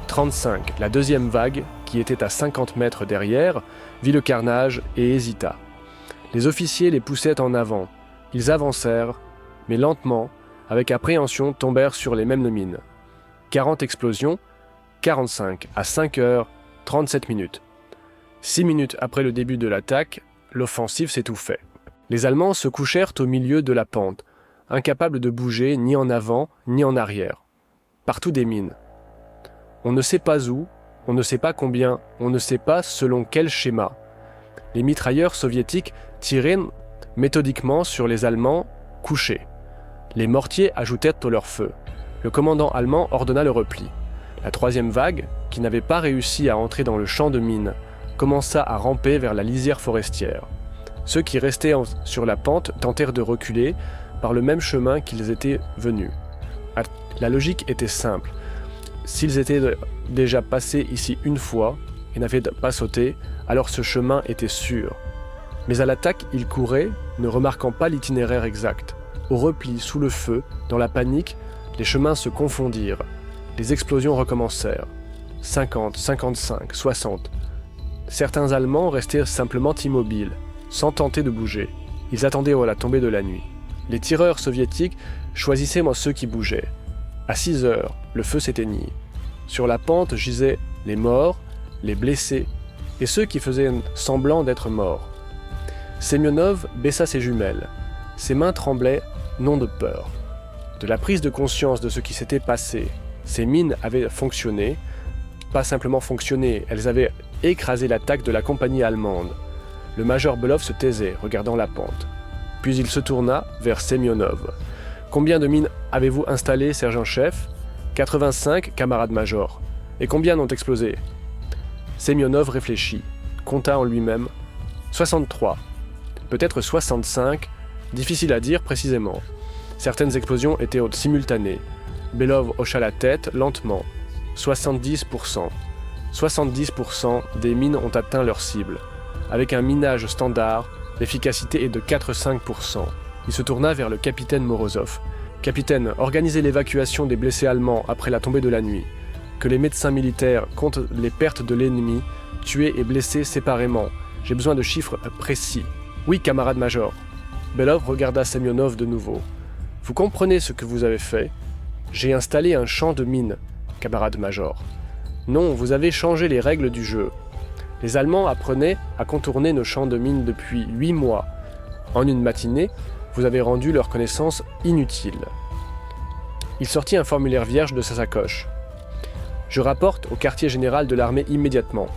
35, la deuxième vague, qui était à 50 mètres derrière, vit le carnage et hésita. Les officiers les poussaient en avant. Ils avancèrent, mais lentement, avec appréhension, tombèrent sur les mêmes mines. 40 explosions, 45 à 5 heures, 37 minutes. 6 minutes après le début de l'attaque, l'offensive s'étouffait. Les Allemands se couchèrent au milieu de la pente, incapables de bouger ni en avant ni en arrière. Partout des mines. On ne sait pas où, on ne sait pas combien, on ne sait pas selon quel schéma. Les mitrailleurs soviétiques tiraient méthodiquement sur les Allemands couchés. Les mortiers ajoutèrent au leur feu. Le commandant allemand ordonna le repli. La troisième vague, qui n'avait pas réussi à entrer dans le champ de mines, commença à ramper vers la lisière forestière. Ceux qui restaient sur la pente tentèrent de reculer par le même chemin qu'ils étaient venus. La logique était simple. S'ils étaient déjà passés ici une fois et n'avaient pas sauté, alors ce chemin était sûr. Mais à l'attaque, ils couraient, ne remarquant pas l'itinéraire exact. Au repli, sous le feu, dans la panique, les chemins se confondirent. Les explosions recommencèrent. 50, 55, 60. Certains Allemands restaient simplement immobiles, sans tenter de bouger. Ils attendaient la tombée de la nuit. Les tireurs soviétiques choisissaient ceux qui bougeaient. À 6 heures, le feu s'éteignit. Sur la pente gisaient les morts, les blessés et ceux qui faisaient semblant d'être morts. Semyonov baissa ses jumelles. Ses mains tremblaient, non de peur. De la prise de conscience de ce qui s'était passé, ces mines avaient fonctionné, pas simplement fonctionné, elles avaient écrasé l'attaque de la compagnie allemande. Le major Belov se taisait, regardant la pente. Puis il se tourna vers Semyonov. « Combien de mines avez-vous installées, sergent-chef »« 85, camarade-major. Et combien n'ont explosé » Semyonov réfléchit, compta en lui-même. 63. Peut-être 65, difficile à dire précisément. Certaines explosions étaient simultanées. Belov hocha la tête lentement. 70%. 70% des mines ont atteint leur cible. Avec un minage standard, l'efficacité est de 4-5%. Il se tourna vers le capitaine Morozov. « Capitaine, organisez l'évacuation des blessés allemands après la tombée de la nuit. Que les médecins militaires comptent les pertes de l'ennemi, tués et blessés séparément. J'ai besoin de chiffres précis. »« Oui, camarade-major. » Belov regarda Semyonov de nouveau. « Vous comprenez ce que vous avez fait ? J'ai installé un champ de mines, camarade-major. Non, vous avez changé les règles du jeu. Les Allemands apprenaient à contourner nos champs de mines depuis 8 mois. En une matinée, vous avez rendu leur connaissance inutile. » Il sortit un formulaire vierge de sa sacoche. « Je rapporte au quartier général de l'armée immédiatement.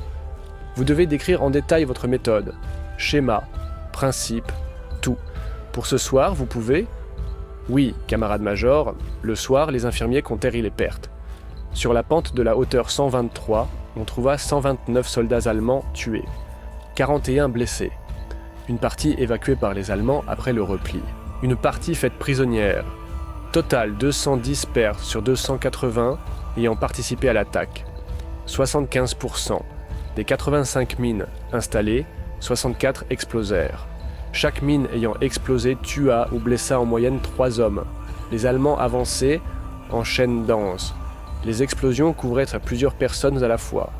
Vous devez décrire en détail votre méthode, schéma, principe, tout. Pour ce soir, vous pouvez... » Oui, camarade-major, le soir, les infirmiers comptèrent les pertes. Sur la pente de la hauteur 123, on trouva 129 soldats allemands tués, 41 blessés. Une partie évacuée par les Allemands après le repli. Une partie faite prisonnière. Total 210 pertes sur 280 ayant participé à l'attaque. 75%. Des 85 mines installées, 64 explosèrent. Chaque mine ayant explosé tua ou blessa en moyenne 3 hommes. Les Allemands avançaient en chaîne dense. Les explosions couvraient plusieurs personnes à la fois.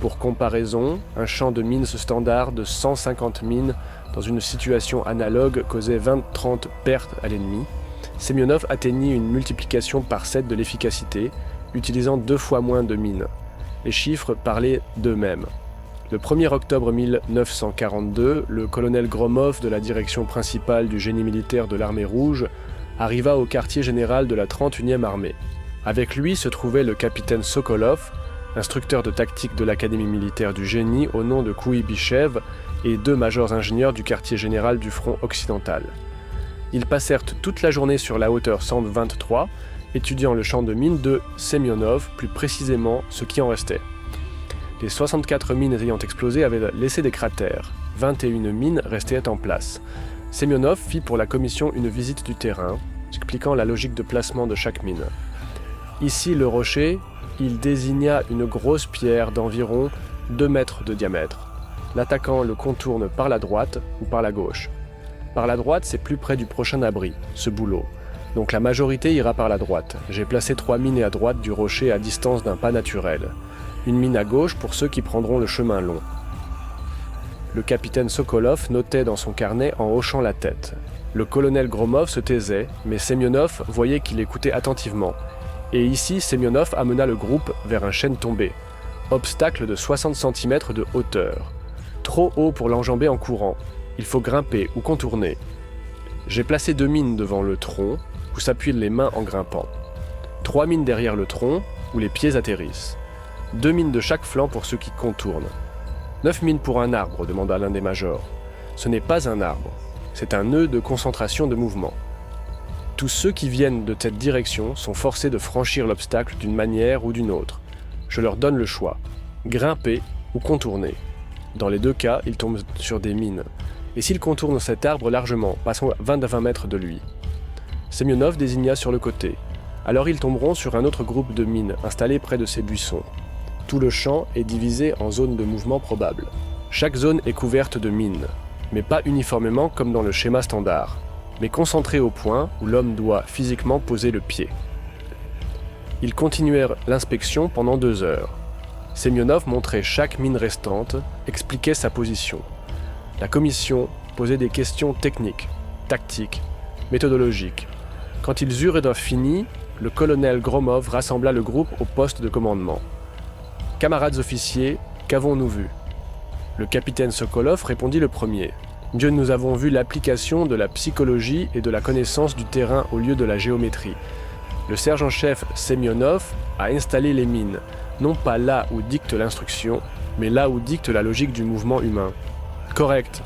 Pour comparaison, un champ de mines standard de 150 mines dans une situation analogue causait 20-30 pertes à l'ennemi. Semyonov atteignit une multiplication par 7 de l'efficacité, utilisant 2 fois moins de mines. Les chiffres parlaient d'eux-mêmes. Le 1er octobre 1942, le colonel Gromov de la direction principale du génie militaire de l'armée rouge arriva au quartier général de la 31e armée. Avec lui se trouvait le capitaine Sokolov, instructeur de tactique de l'académie militaire du génie au nom de Kouibychev, et 2 majors ingénieurs du quartier général du front occidental. Ils passèrent toute la journée sur la hauteur 123, étudiant le champ de mines de Semyonov, plus précisément ce qui en restait. Les 64 mines ayant explosé avaient laissé des cratères. 21 mines restaient en place. Semyonov fit pour la commission une visite du terrain, expliquant la logique de placement de chaque mine. Ici le rocher, il désigna une grosse pierre d'environ 2 mètres de diamètre. L'attaquant le contourne par la droite ou par la gauche. Par la droite, c'est plus près du prochain abri, ce boulot. Donc la majorité ira par la droite. J'ai placé 3 mines à droite du rocher à distance d'un pas naturel. Une mine à gauche pour ceux qui prendront le chemin long. Le capitaine Sokolov notait dans son carnet en hochant la tête. Le colonel Gromov se taisait, mais Semyonov voyait qu'il écoutait attentivement. Et ici, Semyonov amena le groupe vers un chêne tombé. Obstacle de 60 cm de hauteur. Trop haut pour l'enjamber en courant. Il faut grimper ou contourner. J'ai placé 2 mines devant le tronc, où s'appuient les mains en grimpant. 3 mines derrière le tronc, où les pieds atterrissent. 2 mines de chaque flanc pour ceux qui contournent. 9 mines pour un arbre, demanda l'un des majors. Ce n'est pas un arbre, c'est un nœud de concentration de mouvement. Tous ceux qui viennent de cette direction sont forcés de franchir l'obstacle d'une manière ou d'une autre. Je leur donne le choix, grimper ou contourner. Dans les 2 cas, ils tombent sur des mines. Et s'ils contournent cet arbre largement, passant à 20 mètres de lui. Semyonov désigna sur le côté. Alors ils tomberont sur un autre groupe de mines installées près de ces buissons. Tout le champ est divisé en zones de mouvement probables. Chaque zone est couverte de mines, mais pas uniformément comme dans le schéma standard, mais concentrée au point où l'homme doit physiquement poser le pied. Ils continuèrent l'inspection pendant 2 heures. Semyonov montrait chaque mine restante, expliquait sa position. La commission posait des questions techniques, tactiques, méthodologiques. Quand ils eurent fini, le colonel Gromov rassembla le groupe au poste de commandement. « Camarades officiers, qu'avons-nous vu » Le capitaine Sokolov répondit le premier. « Dieu, nous avons vu l'application de la psychologie et de la connaissance du terrain au lieu de la géométrie. Le sergent-chef Semyonov a installé les mines, non pas là où dicte l'instruction, mais là où dicte la logique du mouvement humain. » « Correct,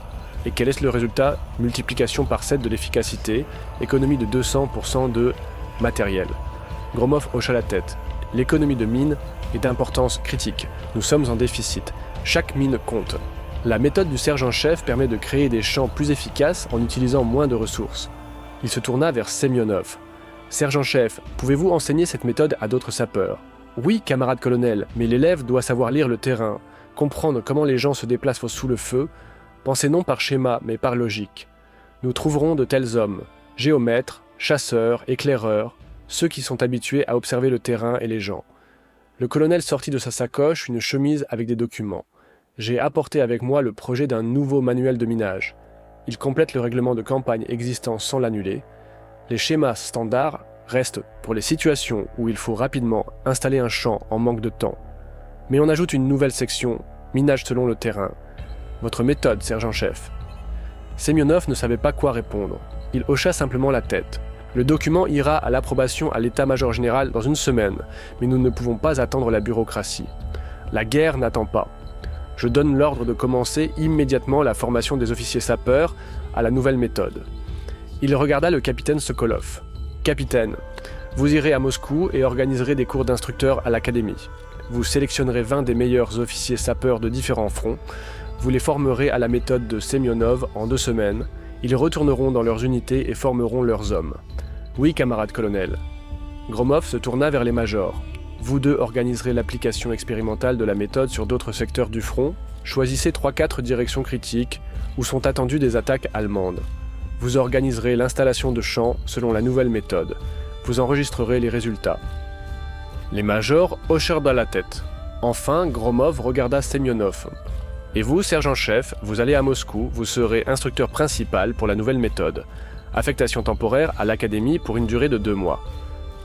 Et quel est le résultat? Multiplication par 7 de l'efficacité, économie de 200% de matériel. Gromov hocha la tête. L'économie de mine est d'importance critique. Nous sommes en déficit. Chaque mine compte. La méthode du sergent-chef permet de créer des champs plus efficaces en utilisant moins de ressources. Il se tourna vers Semyonov. Sergent-chef, pouvez-vous enseigner cette méthode à d'autres sapeurs? Oui, camarade colonel, mais l'élève doit savoir lire le terrain, comprendre comment les gens se déplacent sous le feu, penser non par schéma, mais par logique. Nous trouverons de tels hommes, géomètres, chasseurs, éclaireurs, ceux qui sont habitués à observer le terrain et les gens. Le colonel sortit de sa sacoche une chemise avec des documents. J'ai apporté avec moi le projet d'un nouveau manuel de minage. Il complète le règlement de campagne existant sans l'annuler. Les schémas standards restent pour les situations où il faut rapidement installer un champ en manque de temps. Mais on ajoute une nouvelle section, minage selon le terrain. Votre méthode, sergent-chef. Semyonov ne savait pas quoi répondre. Il hocha simplement la tête. Le document ira à l'approbation à l'état-major général dans une semaine, mais nous ne pouvons pas attendre la bureaucratie. La guerre n'attend pas. Je donne l'ordre de commencer immédiatement la formation des officiers sapeurs à la nouvelle méthode. Il regarda le capitaine Sokolov. « Capitaine, vous irez à Moscou et organiserez des cours d'instructeurs à l'académie. Vous sélectionnerez 20 des meilleurs officiers sapeurs de différents fronts. Vous les formerez à la méthode de Semyonov en 2 semaines. Ils retourneront dans leurs unités et formeront leurs hommes. Oui, camarade colonel. » Gromov se tourna vers les majors. Vous deux organiserez l'application expérimentale de la méthode sur d'autres secteurs du front. Choisissez 3-4 directions critiques où sont attendues des attaques allemandes. Vous organiserez l'installation de champs selon la nouvelle méthode. Vous enregistrerez les résultats. Les majors hochèrent la tête. Enfin, Gromov regarda Semyonov. Et vous, sergent-chef, vous allez à Moscou, vous serez instructeur principal pour la nouvelle méthode. Affectation temporaire à l'académie pour une durée de 2 mois.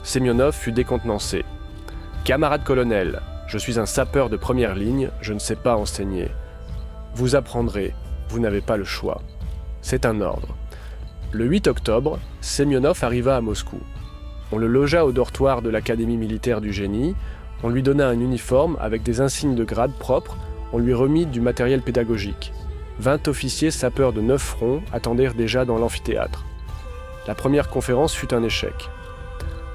Semyonov fut décontenancé. Camarade colonel, je suis un sapeur de première ligne, je ne sais pas enseigner. Vous apprendrez, vous n'avez pas le choix. C'est un ordre. Le 8 octobre, Semyonov arriva à Moscou. On le logea au dortoir de l'Académie militaire du génie, on lui donna un uniforme avec des insignes de grade propres, on lui remit du matériel pédagogique. 20 officiers sapeurs de 9 fronts attendirent déjà dans l'amphithéâtre. La première conférence fut un échec.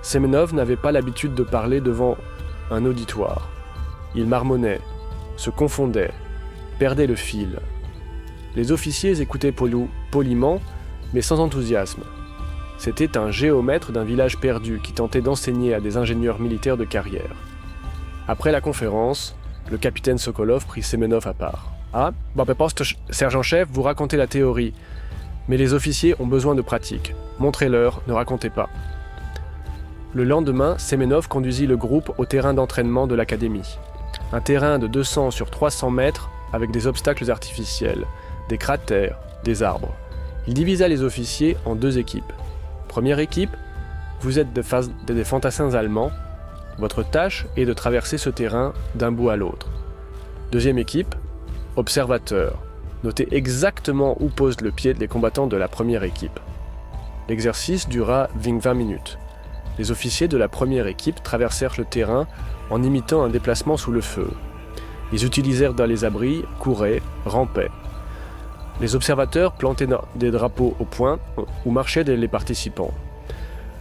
Semyonov n'avait pas l'habitude de parler devant un auditoire. Il marmonnait, se confondait, perdait le fil. Les officiers écoutaient poliment, mais sans enthousiasme. C'était un géomètre d'un village perdu qui tentait d'enseigner à des ingénieurs militaires de carrière. Après la conférence, le capitaine Sokolov prit Semyonov à part. « Ah, poste, sergent-chef, vous racontez la théorie, mais les officiers ont besoin de pratique. Montrez-leur, ne racontez pas. » Le lendemain, Semyonov conduisit le groupe au terrain d'entraînement de l'académie. Un terrain de 200 sur 300 mètres avec des obstacles artificiels, des cratères, des arbres. Il divisa les officiers en 2 équipes. Première équipe, vous êtes des fantassins allemands. Votre tâche est de traverser ce terrain d'un bout à l'autre. Deuxième équipe, observateurs. Notez exactement où posent le pied les combattants de la première équipe. L'exercice dura 20 minutes. Les officiers de la première équipe traversèrent le terrain en imitant un déplacement sous le feu. Ils utilisèrent dans les abris, couraient, rampaient. Les observateurs plantaient des drapeaux au point où marchaient les participants.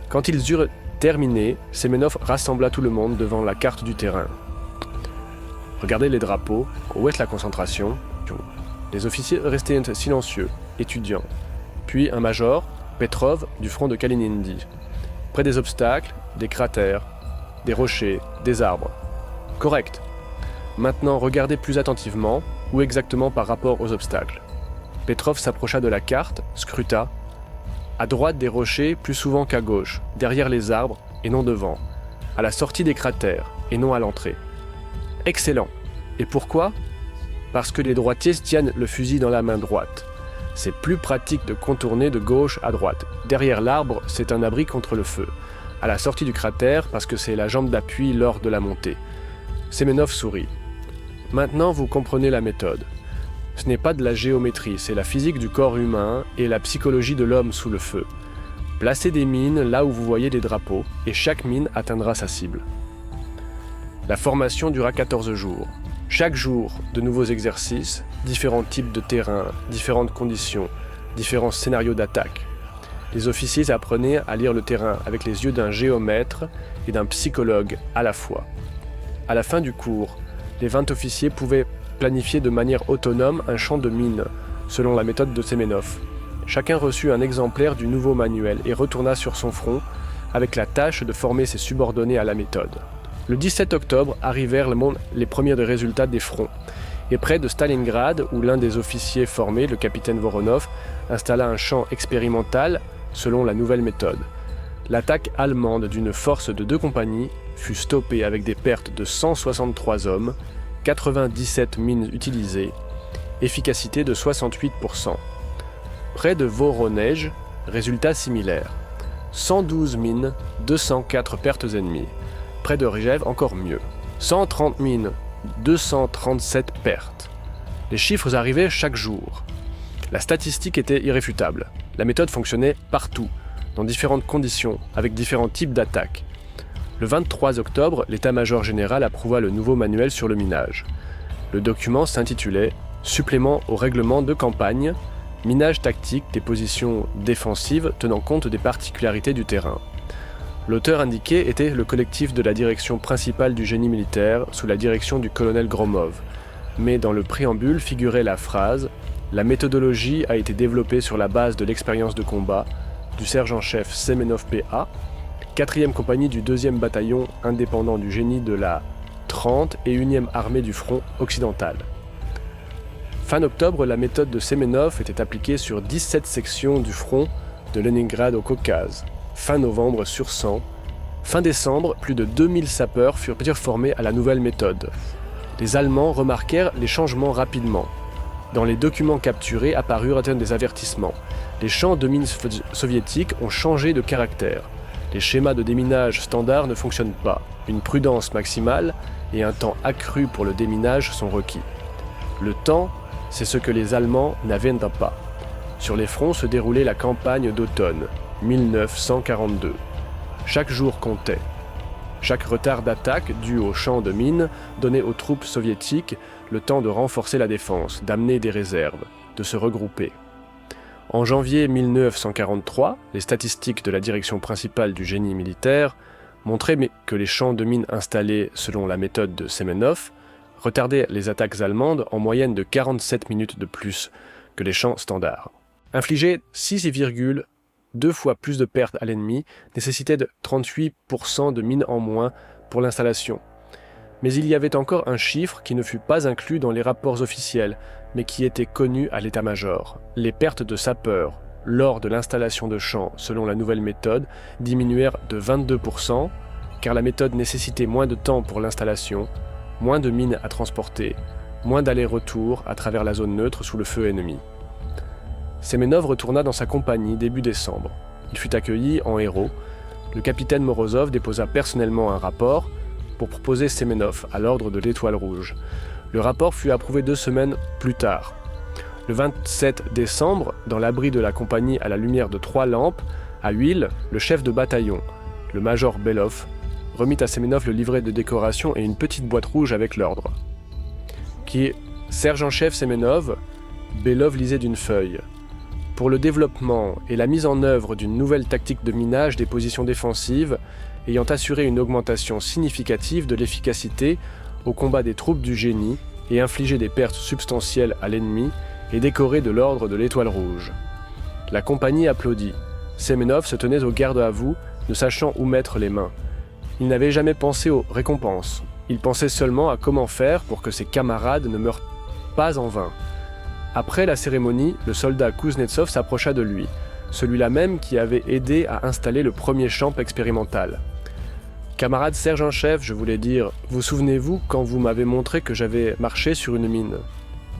Quand ils eurent terminé, Semyonov rassembla tout le monde devant la carte du terrain. Regardez les drapeaux, où est la concentration? Les officiers restaient silencieux, étudiants. Puis un major, Petrov, du front de Kalinindy. Près des obstacles, des cratères, des rochers, des arbres. Correct. Maintenant, regardez plus attentivement, où exactement par rapport aux obstacles. Petrov s'approcha de la carte, scruta. À droite des rochers, plus souvent qu'à gauche, derrière les arbres, et non devant. À la sortie des cratères, et non à l'entrée. Excellent. Et pourquoi? Parce que les droitiers tiennent le fusil dans la main droite. C'est plus pratique de contourner de gauche à droite. Derrière l'arbre, c'est un abri contre le feu. À la sortie du cratère, parce que c'est la jambe d'appui lors de la montée. Semyonov sourit. Maintenant, vous comprenez la méthode. Ce n'est pas de la géométrie, c'est la physique du corps humain et la psychologie de l'homme sous le feu. Placez des mines là où vous voyez des drapeaux, et chaque mine atteindra sa cible. La formation dura 14 jours. Chaque jour, de nouveaux exercices, différents types de terrain, différentes conditions, différents scénarios d'attaque. Les officiers apprenaient à lire le terrain avec les yeux d'un géomètre et d'un psychologue à la fois. À la fin du cours, les 20 officiers pouvaient planifier de manière autonome un champ de mines, selon la méthode de Semenov. Chacun reçut un exemplaire du nouveau manuel et retourna sur son front avec la tâche de former ses subordonnés à la méthode. Le 17 octobre arrivèrent les premiers résultats des fronts, et près de Stalingrad, où l'un des officiers formés, le capitaine Voronov, installa un champ expérimental selon la nouvelle méthode. L'attaque allemande d'une force de 2 compagnies fut stoppée avec des pertes de 163 hommes, 97 mines utilisées, efficacité de 68%. Près de Voronezh, résultat similaire. 112 mines, 204 pertes ennemies. Près de Rzhev, encore mieux. 130 mines, 237 pertes. Les chiffres arrivaient chaque jour. La statistique était irréfutable. La méthode fonctionnait partout, dans différentes conditions, avec différents types d'attaques. Le 23 octobre, l'état-major général approuva le nouveau manuel sur le minage. Le document s'intitulait « Supplément au règlement de campagne, minage tactique des positions défensives tenant compte des particularités du terrain ». L'auteur indiqué était le collectif de la direction principale du génie militaire sous la direction du colonel Gromov. Mais dans le préambule figurait la phrase « La méthodologie a été développée sur la base de l'expérience de combat du sergent-chef Semenov PA, 4e compagnie du 2e bataillon indépendant du génie de la 31e armée du front occidental ». Fin octobre, la méthode de Semenov était appliquée sur 17 sections du front de Leningrad au Caucase. Fin novembre sur 100. Fin décembre, plus de 2000 sapeurs furent formés à la nouvelle méthode. Les Allemands remarquèrent les changements rapidement. Dans les documents capturés apparurent des avertissements. Les champs de mines soviétiques ont changé de caractère. Les schémas de déminage standard ne fonctionnent pas. Une prudence maximale et un temps accru pour le déminage sont requis. Le temps, c'est ce que les Allemands n'avaient pas. Sur les fronts se déroulait la campagne d'automne, 1942. Chaque jour comptait. Chaque retard d'attaque dû aux champs de mines donnait aux troupes soviétiques le temps de renforcer la défense, d'amener des réserves, de se regrouper. En janvier 1943, les statistiques de la direction principale du génie militaire montraient que les champs de mines installés selon la méthode de Semenov retardaient les attaques allemandes en moyenne de 47 minutes de plus que les champs standards. Infliger 6,2 fois plus de pertes à l'ennemi nécessitait de 38% de mines en moins pour l'installation. Mais il y avait encore un chiffre qui ne fut pas inclus dans les rapports officiels, mais qui était connu à l'état-major. Les pertes de sapeurs lors de l'installation de champs selon la nouvelle méthode diminuèrent de 22%, car la méthode nécessitait moins de temps pour l'installation, moins de mines à transporter, moins d'allers-retours à travers la zone neutre sous le feu ennemi. Semenov retourna dans sa compagnie début décembre. Il fut accueilli en héros. Le capitaine Morozov déposa personnellement un rapport pour proposer Semenov à l'ordre de l'Étoile Rouge. Le rapport fut approuvé 2 semaines plus tard. Le 27 décembre, dans l'abri de la compagnie à la lumière de 3 lampes, à huile, le chef de bataillon, le major Belov, remit à Semenov le livret de décoration et une petite boîte rouge avec l'ordre. Qui est sergent-chef Semenov, Belov lisait d'une feuille. Pour le développement et la mise en œuvre d'une nouvelle tactique de minage des positions défensives, ayant assuré une augmentation significative de l'efficacité au combat des troupes du génie et infligé des pertes substantielles à l'ennemi, et décoré de l'ordre de l'Étoile Rouge. La compagnie applaudit. Semenov se tenait au garde à vous, ne sachant où mettre les mains. Il n'avait jamais pensé aux récompenses. Il pensait seulement à comment faire pour que ses camarades ne meurent pas en vain. Après la cérémonie, le soldat Kuznetsov s'approcha de lui, celui-là même qui avait aidé à installer le premier champ expérimental. « Camarade sergent-chef, je voulais dire, vous souvenez-vous quand vous m'avez montré que j'avais marché sur une mine ?»«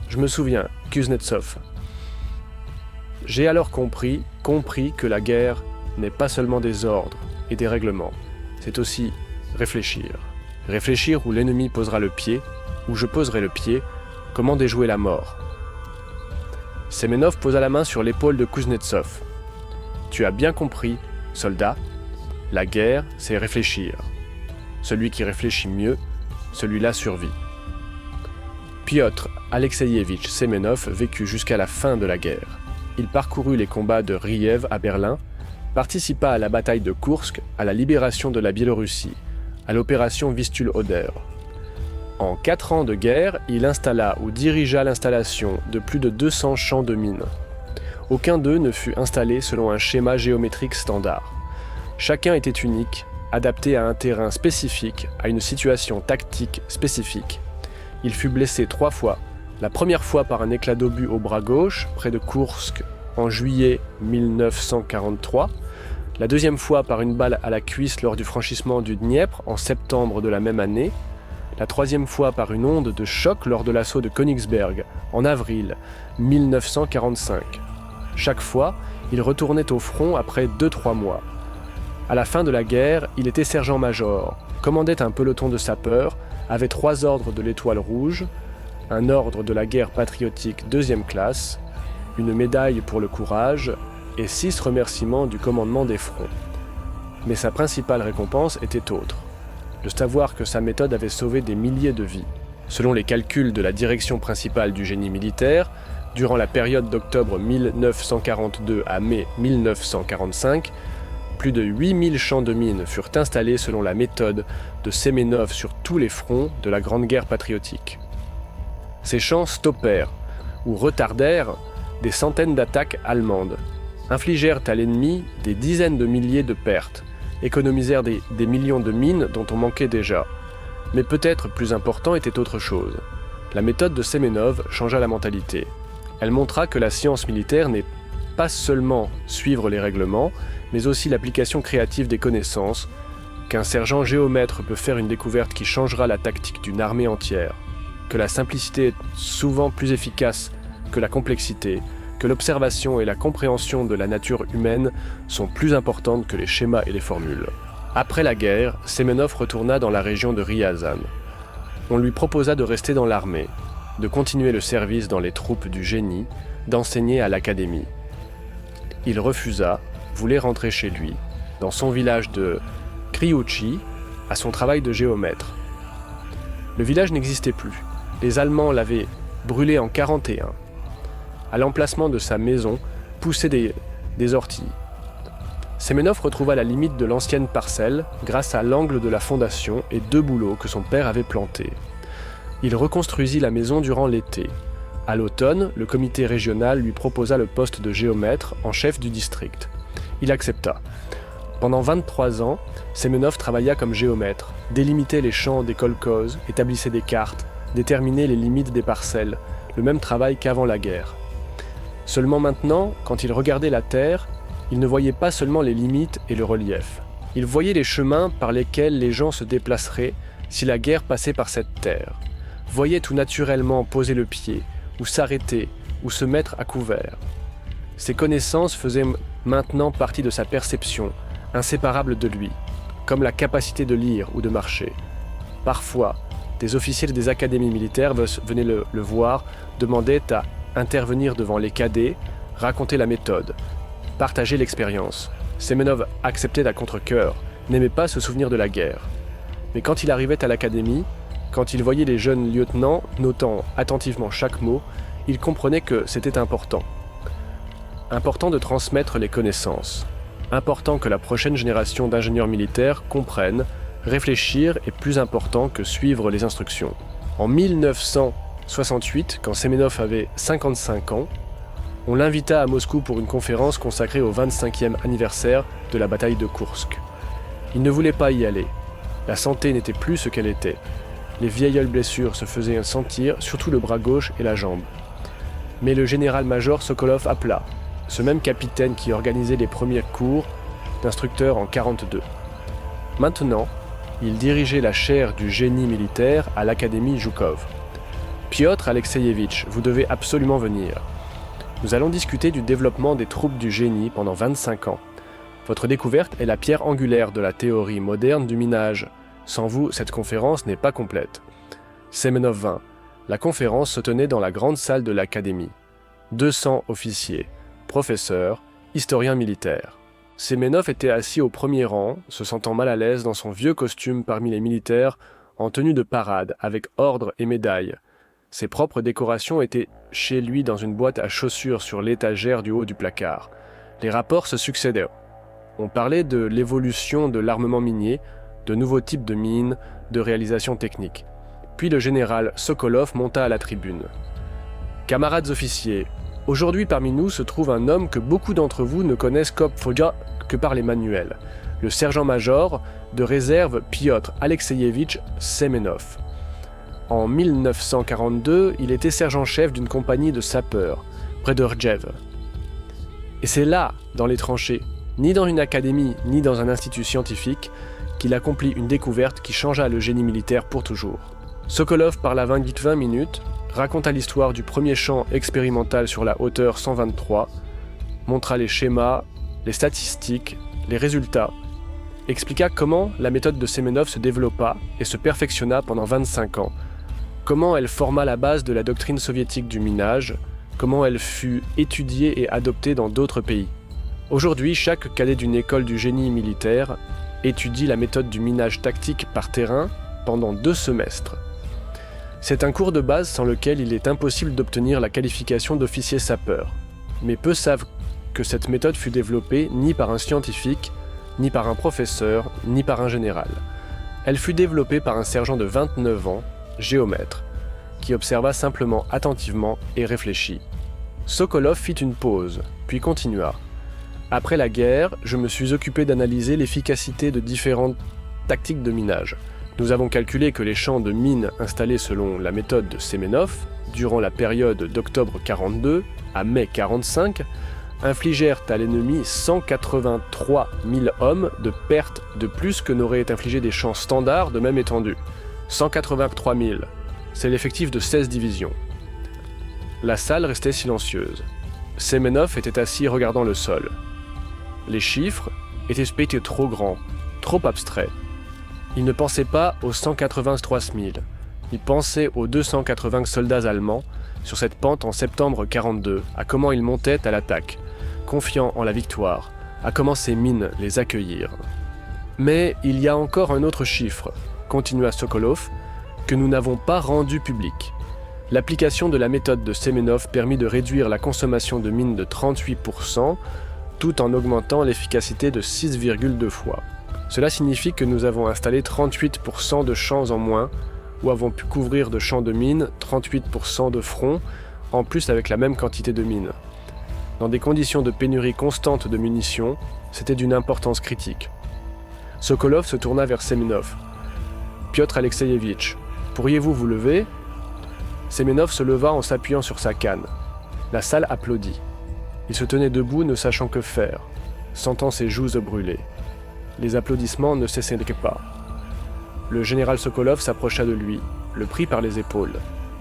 Je me souviens, Kuznetsov. » J'ai alors compris que la guerre n'est pas seulement des ordres et des règlements, c'est aussi réfléchir. Réfléchir où l'ennemi posera le pied, où je poserai le pied, comment déjouer la mort. Semenov posa la main sur l'épaule de Kuznetsov. « Tu as bien compris, soldat, la guerre, c'est réfléchir. Celui qui réfléchit mieux, celui-là survit. » Piotr Alexeïevitch Semenov vécut jusqu'à la fin de la guerre. Il parcourut les combats de Riev à Berlin, participa à la bataille de Koursk, à la libération de la Biélorussie, à l'opération Vistule-Oder. En 4 ans de guerre, il installa ou dirigea l'installation de plus de 200 champs de mines. Aucun d'eux ne fut installé selon un schéma géométrique standard. Chacun était unique, adapté à un terrain spécifique, à une situation tactique spécifique. Il fut blessé 3 fois, la première fois par un éclat d'obus au bras gauche, près de Koursk, en juillet 1943, la deuxième fois par une balle à la cuisse lors du franchissement du Dniepr en septembre de la même année, la troisième fois par une onde de choc lors de l'assaut de Königsberg en avril 1945. Chaque fois, il retournait au front après 2-3 mois. À la fin de la guerre, il était sergent-major, commandait un peloton de sapeurs, avait 3 ordres de l'Étoile rouge, un ordre de la guerre patriotique 2e classe, une médaille pour le courage et 6 remerciements du commandement des fronts. Mais sa principale récompense était autre: de savoir que sa méthode avait sauvé des milliers de vies. Selon les calculs de la direction principale du génie militaire, durant la période d'octobre 1942 à mai 1945, plus de 8000 champs de mines furent installés selon la méthode de Semenov sur tous les fronts de la Grande Guerre patriotique. Ces champs stoppèrent, ou retardèrent, des centaines d'attaques allemandes, infligèrent à l'ennemi des dizaines de milliers de pertes, économisèrent des millions de mines dont on manquait déjà. Mais peut-être plus important était autre chose. La méthode de Semenov changea la mentalité. Elle montra que la science militaire n'est pas seulement suivre les règlements, mais aussi l'application créative des connaissances, qu'un sergent géomètre peut faire une découverte qui changera la tactique d'une armée entière, que la simplicité est souvent plus efficace que la complexité, que l'observation et la compréhension de la nature humaine sont plus importantes que les schémas et les formules. Après la guerre, Semenov retourna dans la région de Ryazan. On lui proposa de rester dans l'armée, de continuer le service dans les troupes du génie, d'enseigner à l'académie. Il refusa, voulait rentrer chez lui, dans son village de Kryuchi, à son travail de géomètre. Le village n'existait plus. Les Allemands l'avaient brûlé en 1941. À l'emplacement de sa maison poussaient des orties. Semenov retrouva la limite de l'ancienne parcelle grâce à l'angle de la fondation et 2 bouleaux que son père avait plantés. Il reconstruisit la maison durant l'été. À l'automne, le comité régional lui proposa le poste de géomètre en chef du district. Il accepta. Pendant 23 ans, Semenov travailla comme géomètre, délimitait les champs des kolkhozes, établissait des cartes, déterminait les limites des parcelles, le même travail qu'avant la guerre. Seulement maintenant, quand il regardait la terre, il ne voyait pas seulement les limites et le relief. Il voyait les chemins par lesquels les gens se déplaceraient si la guerre passait par cette terre. Voyait tout naturellement poser le pied, ou s'arrêter, ou se mettre à couvert. Ces connaissances faisaient maintenant partie de sa perception, inséparable de lui, comme la capacité de lire ou de marcher. Parfois, des officiers des académies militaires venaient le voir, demandaient à intervenir devant les cadets, raconter la méthode, partager l'expérience. Semenov acceptait à contre-cœur, n'aimait pas se souvenir de la guerre. Mais quand il arrivait à l'académie, quand il voyait les jeunes lieutenants notant attentivement chaque mot, il comprenait que c'était important. Important de transmettre les connaissances. Important que la prochaine génération d'ingénieurs militaires comprenne, réfléchir est plus important que suivre les instructions. En 1968, quand Semenov avait 55 ans, on l'invita à Moscou pour une conférence consacrée au 25e anniversaire de la bataille de Koursk. Il ne voulait pas y aller. La santé n'était plus ce qu'elle était. Les vieilles blessures se faisaient sentir, surtout le bras gauche et la jambe. Mais le général-major Sokolov appela, ce même capitaine qui organisait les premiers cours d'instructeur en 1942. Maintenant, il dirigeait la chaire du génie militaire à l'Académie Joukov. « Piotr Alexeïevitch, vous devez absolument venir. Nous allons discuter du développement des troupes du génie pendant 25 ans. Votre découverte est la pierre angulaire de la théorie moderne du minage. Sans vous, cette conférence n'est pas complète. » Semenov vint. La conférence se tenait dans la grande salle de l'Académie. 200 officiers, professeurs, historiens militaires. Semenov était assis au premier rang, se sentant mal à l'aise dans son vieux costume parmi les militaires, en tenue de parade, avec ordre et médailles. Ses propres décorations étaient chez lui dans une boîte à chaussures sur l'étagère du haut du placard. Les rapports se succédaient. On parlait de l'évolution de l'armement minier, de nouveaux types de mines, de réalisations techniques. Puis le général Sokolov monta à la tribune. « Camarades officiers, aujourd'hui parmi nous se trouve un homme que beaucoup d'entre vous ne connaissent que par les manuels, le sergent-major de réserve Piotr Alexeyevitch Semenov. En 1942, il était sergent-chef d'une compagnie de sapeurs, près de Rdjev. Et c'est là, dans les tranchées, ni dans une académie, ni dans un institut scientifique, qu'il accomplit une découverte qui changea le génie militaire pour toujours. Sokolov parla 20 minutes, raconta l'histoire du premier champ expérimental sur la hauteur 123, montra les schémas, les statistiques, les résultats, expliqua comment la méthode de Semenov se développa et se perfectionna pendant 25 ans, comment elle forma la base de la doctrine soviétique du minage, comment elle fut étudiée et adoptée dans d'autres pays. Aujourd'hui, chaque cadet d'une école du génie militaire étudie la méthode du minage tactique par terrain pendant 2 semestres. C'est un cours de base sans lequel il est impossible d'obtenir la qualification d'officier sapeur. Mais peu savent que cette méthode fut développée ni par un scientifique, ni par un professeur, ni par un général. Elle fut développée par un sergent de 29 ans, géomètre, qui observa simplement attentivement et réfléchit. Sokolov fit une pause, puis continua. Après la guerre, je me suis occupé d'analyser l'efficacité de différentes tactiques de minage. Nous avons calculé que les champs de mines installés selon la méthode de Semenov, durant la période d'octobre 42 à mai 45, infligèrent à l'ennemi 183 000 hommes de pertes de plus que n'auraient infligé des champs standards de même étendue. 183 000, c'est l'effectif de 16 divisions. La salle restait silencieuse. Semenov était assis regardant le sol. Les chiffres étaient trop grands, trop abstraits. Il ne pensait pas aux 183 000. Il pensait aux 280 soldats allemands sur cette pente en septembre 42, à comment ils montaient à l'attaque, confiants en la victoire, à comment ces mines les accueillirent. Mais il y a encore un autre chiffre, continua Sokolov, que nous n'avons pas rendu public. L'application de la méthode de Semenov permit de réduire la consommation de mines de 38%, tout en augmentant l'efficacité de 6,2 fois. Cela signifie que nous avons installé 38% de champs en moins, ou avons pu couvrir de champs de mines 38% de front, en plus avec la même quantité de mines. Dans des conditions de pénurie constante de munitions, c'était d'une importance critique. Sokolov se tourna vers Semenov. « Piotr Alexeyevitch, pourriez-vous vous lever ?» Semenov se leva en s'appuyant sur sa canne. La salle applaudit. Il se tenait debout, ne sachant que faire, sentant ses joues brûler. Les applaudissements ne cessaient pas. Le général Sokolov s'approcha de lui, le prit par les épaules.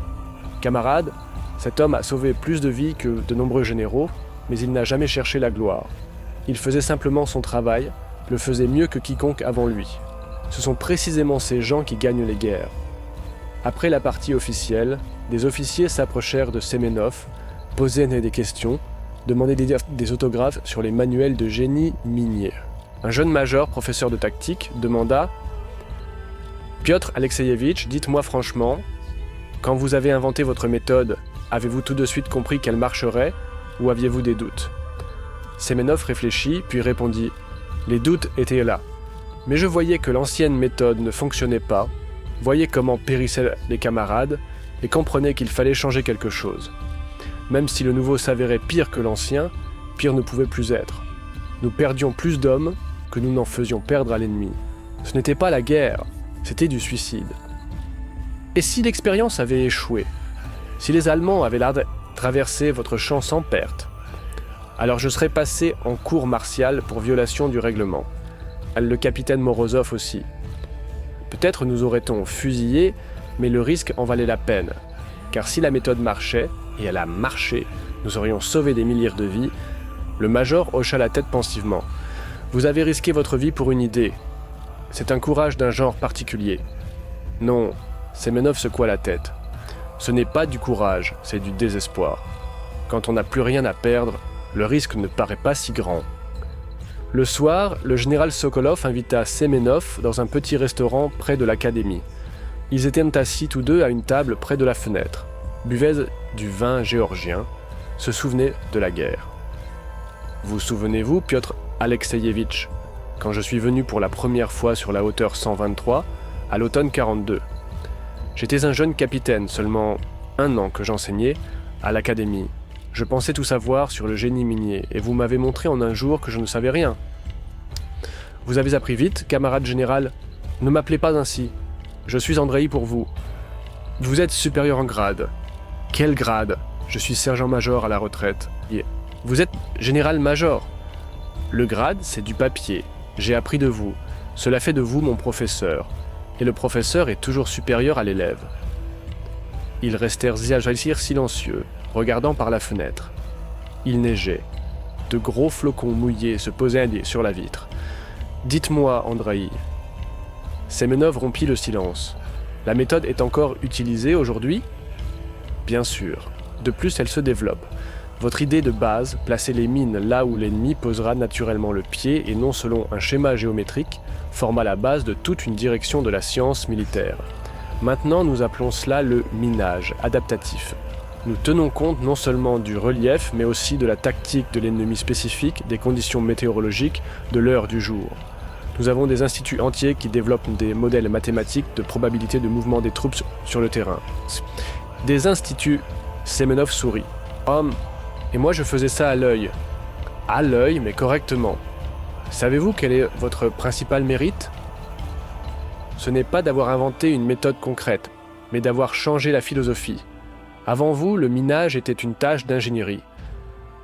« Camarade, cet homme a sauvé plus de vies que de nombreux généraux, mais il n'a jamais cherché la gloire. Il faisait simplement son travail, le faisait mieux que quiconque avant lui. Ce sont précisément ces gens qui gagnent les guerres. » Après la partie officielle, des officiers s'approchèrent de Semenov, posaient des questions, demandaient des autographes sur les manuels de génie minier. Un jeune major, professeur de tactique, demanda « Piotr Alexeyevitch, dites-moi franchement, quand vous avez inventé votre méthode, avez-vous tout de suite compris qu'elle marcherait ou aviez-vous des doutes ?» Semenov réfléchit, puis répondit « Les doutes étaient là. Mais je voyais que l'ancienne méthode ne fonctionnait pas, voyais comment périssaient les camarades et comprenais qu'il fallait changer quelque chose. Même si le nouveau s'avérait pire que l'ancien, pire ne pouvait plus être. Nous perdions plus d'hommes que nous n'en faisions perdre à l'ennemi. Ce n'était pas la guerre, c'était du suicide. Et si l'expérience avait échoué? Si les Allemands avaient traversé votre champ sans perte? Alors je serais passé en cour martiale pour violation du règlement. Le capitaine Morozov aussi. Peut-être nous aurait-on fusillés, mais le risque en valait la peine. Car si la méthode marchait, et elle a marché, nous aurions sauvé des milliers de vies. Le major hocha la tête pensivement. Vous avez risqué votre vie pour une idée. C'est un courage d'un genre particulier. Non, Semenov secoua la tête. Ce n'est pas du courage, c'est du désespoir. Quand on n'a plus rien à perdre, le risque ne paraît pas si grand. Le soir, le général Sokolov invita Semenov dans un petit restaurant près de l'académie. Ils étaient assis tous deux à une table près de la fenêtre. buvait du vin géorgien, se souvenait de la guerre. Vous souvenez-vous, Piotr Alexeïevitch, quand je suis venu pour la première fois sur la hauteur 123, à l'automne 42. J'étais un jeune capitaine, seulement 1 an que j'enseignais à l'académie. Je pensais tout savoir sur le génie minier, et vous m'avez montré en un jour que je ne savais rien. Vous avez appris vite, camarade général. Ne m'appelez pas ainsi. Je suis Andreï pour vous. Vous êtes supérieur en grade. Quel grade? Je suis sergent-major à la retraite. Vous êtes général-major. Le grade, c'est du papier. J'ai appris de vous. Cela fait de vous mon professeur. Et le professeur est toujours supérieur à l'élève. Ils restèrent silencieux, regardant par la fenêtre. Il neigeait. De gros flocons mouillés se posaient sur la vitre. « Dites-moi, Andreï. » Semenov rompit le silence. « La méthode est encore utilisée aujourd'hui ?»« Bien sûr. De plus, elle se développe. Votre idée de base, placer les mines là où l'ennemi posera naturellement le pied et non selon un schéma géométrique, forma la base de toute une direction de la science militaire. Maintenant, nous appelons cela le minage adaptatif. Nous tenons compte non seulement du relief, mais aussi de la tactique de l'ennemi spécifique, des conditions météorologiques, de l'heure du jour. Nous avons des instituts entiers qui développent des modèles mathématiques de probabilité de mouvement des troupes sur le terrain. Des instituts... Semenov sourit. Et moi je faisais ça à l'œil. À l'œil, mais correctement. Savez-vous quel est votre principal mérite ? Ce n'est pas d'avoir inventé une méthode concrète, mais d'avoir changé la philosophie. Avant vous, le minage était une tâche d'ingénierie.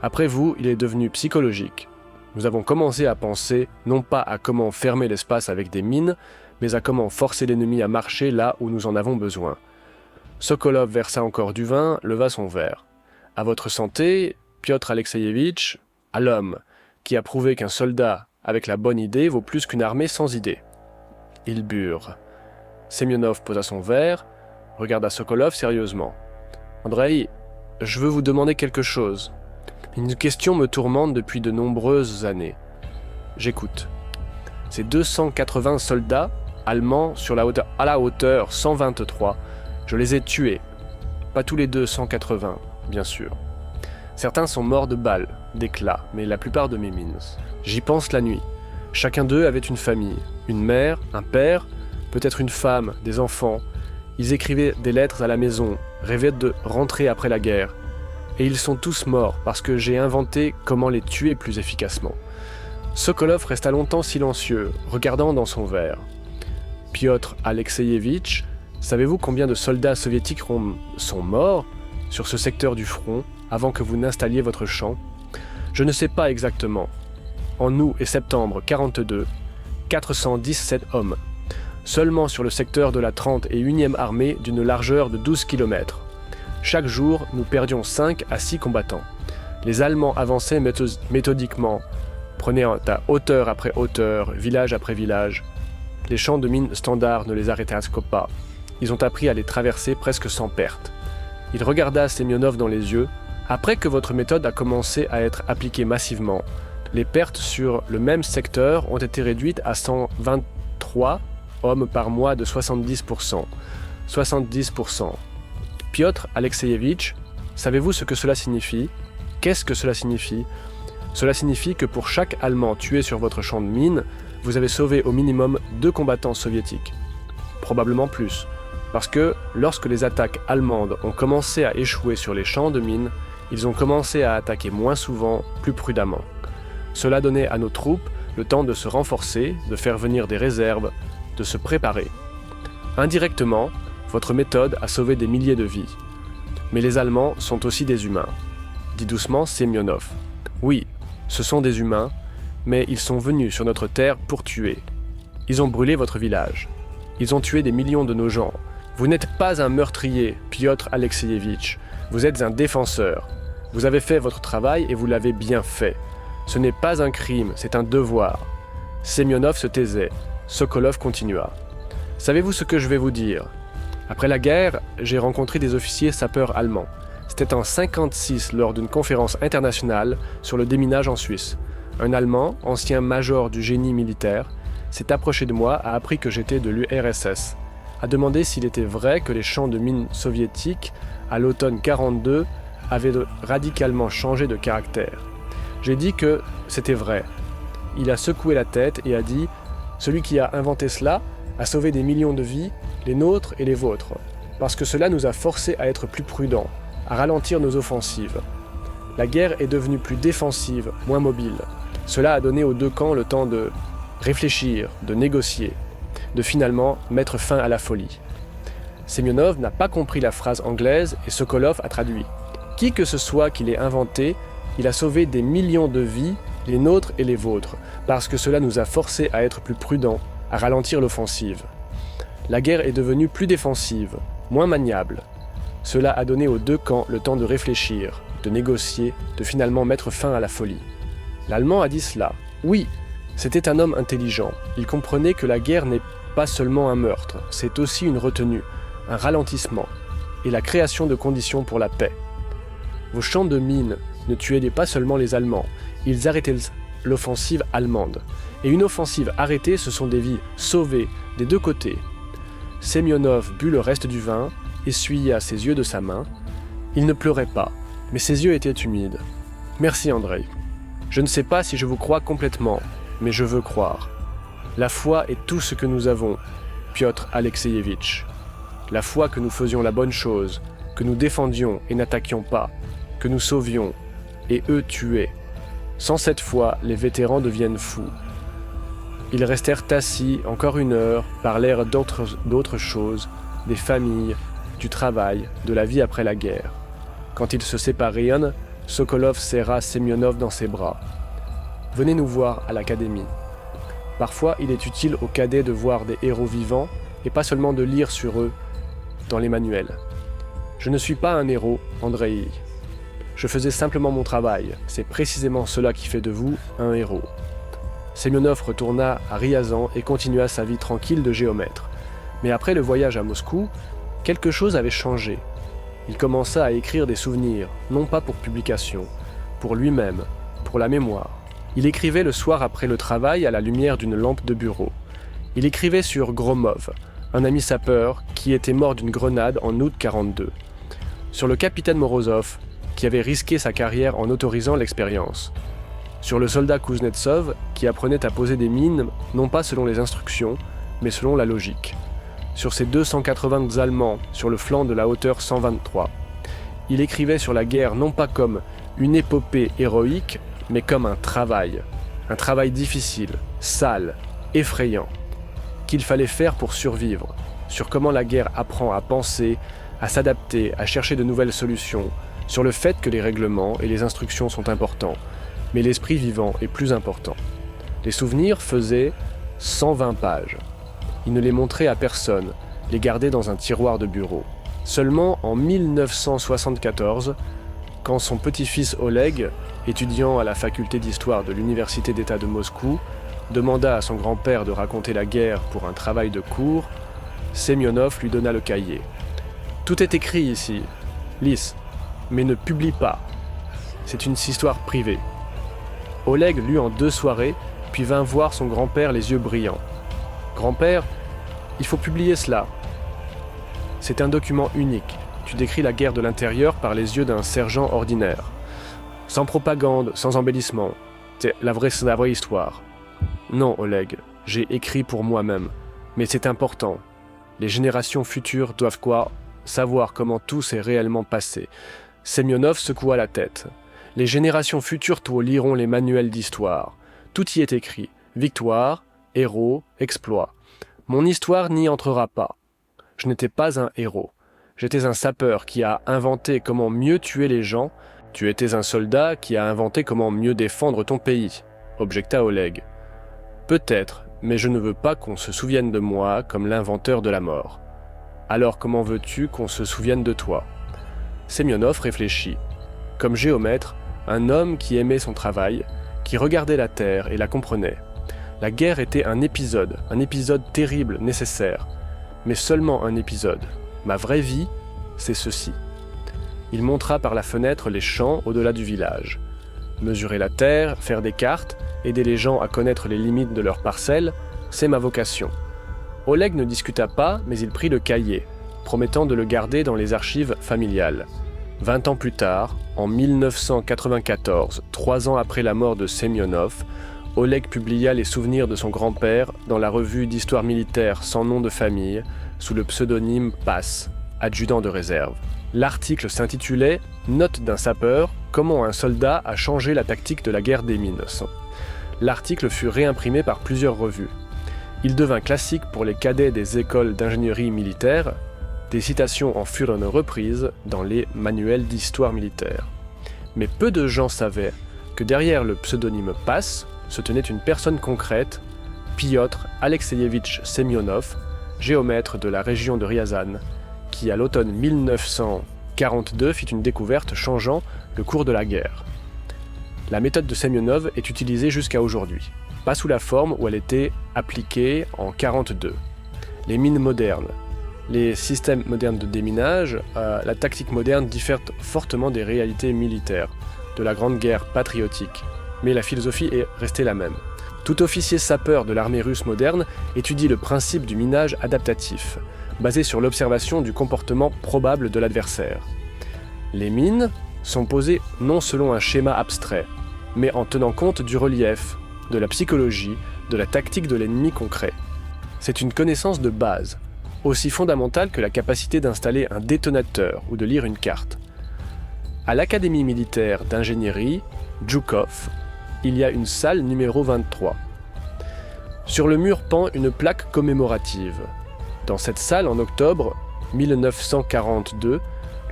Après vous, il est devenu psychologique. Nous avons commencé à penser non pas à comment fermer l'espace avec des mines, mais à comment forcer l'ennemi à marcher là où nous en avons besoin. Sokolov versa encore du vin, leva son verre. À votre santé, Piotr Alexeïevitch, à l'homme, qui a prouvé qu'un soldat avec la bonne idée vaut plus qu'une armée sans idée. Ils burent. Semyonov posa son verre, regarda Sokolov sérieusement. « Andreï, je veux vous demander quelque chose. Une question me tourmente depuis de nombreuses années. J'écoute. Ces 280 soldats allemands à la hauteur 123, je les ai tués. Pas tous les 280, bien sûr. Certains sont morts de balles, d'éclats, mais la plupart de mes mines. J'y pense la nuit. Chacun d'eux avait une famille, une mère, un père, peut-être une femme, des enfants. Ils écrivaient des lettres à la maison, rêvaient de rentrer après la guerre. Et ils sont tous morts parce que j'ai inventé comment les tuer plus efficacement. Sokolov resta longtemps silencieux, regardant dans son verre. Piotr Alexeïevitch, savez-vous combien de soldats soviétiques sont morts sur ce secteur du front avant que vous n'installiez votre champ? Je ne sais pas exactement. En août et septembre 42, 417 hommes. Seulement sur le secteur de la 31e armée d'une largeur de 12 km. Chaque jour, nous perdions 5 à 6 combattants. Les Allemands avançaient méthodiquement, prenaient à hauteur après hauteur, village après village. Les champs de mines standards ne les arrêtaient pas. Ils ont appris à les traverser presque sans perte. Il regarda Semyonov dans les yeux. Après que votre méthode a commencé à être appliquée massivement, les pertes sur le même secteur ont été réduites à 123 hommes par mois de 70%. 70%. Piotr Alexeïevitch, savez-vous ce que cela signifie? Qu'est-ce que cela signifie? Cela signifie que pour chaque Allemand tué sur votre champ de mine, vous avez sauvé au minimum 2 combattants soviétiques. Probablement plus. Parce que lorsque les attaques allemandes ont commencé à échouer sur les champs de mines, ils ont commencé à attaquer moins souvent, plus prudemment. Cela donnait à nos troupes le temps de se renforcer, de faire venir des réserves, de se préparer. Indirectement, votre méthode a sauvé des milliers de vies. Mais les Allemands sont aussi des humains. Dit doucement Semyonov. Oui, ce sont des humains, mais ils sont venus sur notre terre pour tuer. Ils ont brûlé votre village. Ils ont tué des millions de nos gens. Vous n'êtes pas un meurtrier, Piotr Alexeïevitch. Vous êtes un défenseur. Vous avez fait votre travail et vous l'avez bien fait. Ce n'est pas un crime, c'est un devoir. Semyonov se taisait. Sokolov continua. Savez-vous ce que je vais vous dire? Après la guerre, j'ai rencontré des officiers sapeurs allemands. C'était en 1956 lors d'une conférence internationale sur le déminage en Suisse. Un Allemand, ancien major du génie militaire, s'est approché de moi, a appris que j'étais de l'URSS. a demandé s'il était vrai que les champs de mines soviétiques, à l'automne 1942, avaient radicalement changé de caractère. J'ai dit que c'était vrai. Il a secoué la tête et a dit « Celui qui a inventé cela a sauvé des millions de vies, les nôtres et les vôtres, parce que cela nous a forcés à être plus prudents, à ralentir nos offensives. La guerre est devenue plus défensive, moins mobile. Cela a donné aux deux camps le temps de réfléchir, de négocier, de finalement mettre fin à la folie. » Semyonov n'a pas compris la phrase anglaise et Sokolov a traduit. Qui que ce soit qui l'ait inventé, il a sauvé des millions de vies, les nôtres et les vôtres, parce que cela nous a forcés à être plus prudents, à ralentir l'offensive. La guerre est devenue plus défensive, moins maniable. Cela a donné aux deux camps le temps de réfléchir, de négocier, de finalement mettre fin à la folie. L'Allemand a dit cela. Oui, c'était un homme intelligent. Il comprenait que la guerre n'est pas seulement un meurtre, c'est aussi une retenue, un ralentissement et la création de conditions pour la paix. Vos champs de mines ne tuaient pas seulement les Allemands, ils arrêtaient l'offensive allemande. Et une offensive arrêtée, ce sont des vies sauvées des deux côtés. Semyonov but le reste du vin, essuya ses yeux de sa main. Il ne pleurait pas, mais ses yeux étaient humides. Merci Andreï. Je ne sais pas si je vous crois complètement, mais je veux croire. La foi est tout ce que nous avons, Piotr Alexeyevitch. La foi que nous faisions la bonne chose, que nous défendions et n'attaquions pas, que nous sauvions, et eux tuaient. Sans cette foi, les vétérans deviennent fous. Ils restèrent assis encore une heure, parlèrent d'autres choses, des familles, du travail, de la vie après la guerre. Quand ils se séparèrent, Sokolov serra Semyonov dans ses bras. « Venez nous voir à l'académie. Parfois, il est utile aux cadets de voir des héros vivants et pas seulement de lire sur eux dans les manuels. Je ne suis pas un héros, Andreï. Je faisais simplement mon travail. C'est précisément cela qui fait de vous un héros. » Semyonov retourna à Ryazan et continua sa vie tranquille de géomètre. Mais après le voyage à Moscou, quelque chose avait changé. Il commença à écrire des souvenirs, non pas pour publication, pour lui-même, pour la mémoire. Il écrivait le soir après le travail à la lumière d'une lampe de bureau. Il écrivait sur Gromov, un ami sapeur qui était mort d'une grenade en août 1942. Sur le capitaine Morozov, qui avait risqué sa carrière en autorisant l'expérience. Sur le soldat Kuznetsov, qui apprenait à poser des mines, non pas selon les instructions, mais selon la logique. Sur ces 280 Allemands sur le flanc de la hauteur 123. Il écrivait sur la guerre non pas comme une épopée héroïque, mais comme un travail difficile, sale, effrayant, qu'il fallait faire pour survivre, sur comment la guerre apprend à penser, à s'adapter, à chercher de nouvelles solutions, sur le fait que les règlements et les instructions sont importants, mais l'esprit vivant est plus important. Les souvenirs faisaient 120 pages. Il ne les montrait à personne, les gardait dans un tiroir de bureau. Seulement en 1974, quand son petit-fils Oleg, étudiant à la faculté d'histoire de l'Université d'État de Moscou, demanda à son grand-père de raconter la guerre pour un travail de cours, Semyonov lui donna le cahier. « Tout est écrit ici, lisse, mais ne publie pas. C'est une histoire privée. » Oleg lut en 2 soirées, puis vint voir son grand-père les yeux brillants. « Grand-père, il faut publier cela. C'est un document unique. Tu décris la guerre de l'intérieur par les yeux d'un sergent ordinaire. Sans propagande, sans embellissement. C'est la vraie histoire. » « Non, Oleg, j'ai écrit pour moi-même. Mais c'est important. Les générations futures doivent savoir comment tout s'est réellement passé. » Semyonov secoua la tête. « Les générations futures liront les manuels d'histoire. Tout y est écrit. Victoire, héros, exploit. Mon histoire n'y entrera pas. Je n'étais pas un héros. J'étais un sapeur qui a inventé comment mieux tuer les gens. Tu étais un soldat qui a inventé comment mieux défendre ton pays, » objecta Oleg. « Peut-être, mais je ne veux pas qu'on se souvienne de moi comme l'inventeur de la mort. Alors comment veux-tu qu'on se souvienne de toi ?» Semyonov réfléchit. Comme géomètre, un homme qui aimait son travail, qui regardait la terre et la comprenait. La guerre était un épisode terrible, nécessaire. Mais seulement un épisode. Ma vraie vie, c'est ceci. Il montra par la fenêtre les champs au-delà du village. Mesurer la terre, faire des cartes, aider les gens à connaître les limites de leurs parcelles, c'est ma vocation. Oleg ne discuta pas, mais il prit le cahier, promettant de le garder dans les archives familiales. 20 ans plus tard, en 1994, 3 ans après la mort de Semyonov, Oleg publia les souvenirs de son grand-père dans la revue d'histoire militaire sans nom de famille, sous le pseudonyme Pass, adjudant de réserve. L'article s'intitulait « Note d'un sapeur, comment un soldat a changé la tactique de la guerre des mines ». L'article fut réimprimé par plusieurs revues. Il devint classique pour les cadets des écoles d'ingénierie militaire. Des citations en furent reprises dans les manuels d'histoire militaire. Mais peu de gens savaient que derrière le pseudonyme Pass se tenait une personne concrète, Piotr Alexeyevitch Semyonov, géomètre de la région de Ryazan, qui à l'automne 1942 fit une découverte changeant le cours de la guerre. La méthode de Semyonov est utilisée jusqu'à aujourd'hui, pas sous la forme où elle était appliquée en 1942. Les mines modernes, les systèmes modernes de déminage, la tactique moderne diffère fortement des réalités militaires, de la Grande Guerre patriotique, mais la philosophie est restée la même. Tout officier sapeur de l'armée russe moderne étudie le principe du minage adaptatif, basé sur l'observation du comportement probable de l'adversaire. Les mines sont posées non selon un schéma abstrait, mais en tenant compte du relief, de la psychologie, de la tactique de l'ennemi concret. C'est une connaissance de base, aussi fondamentale que la capacité d'installer un détonateur ou de lire une carte. À l'Académie militaire d'ingénierie, Djoukov, il y a une salle numéro 23. Sur le mur pend une plaque commémorative. Dans cette salle, en octobre 1942,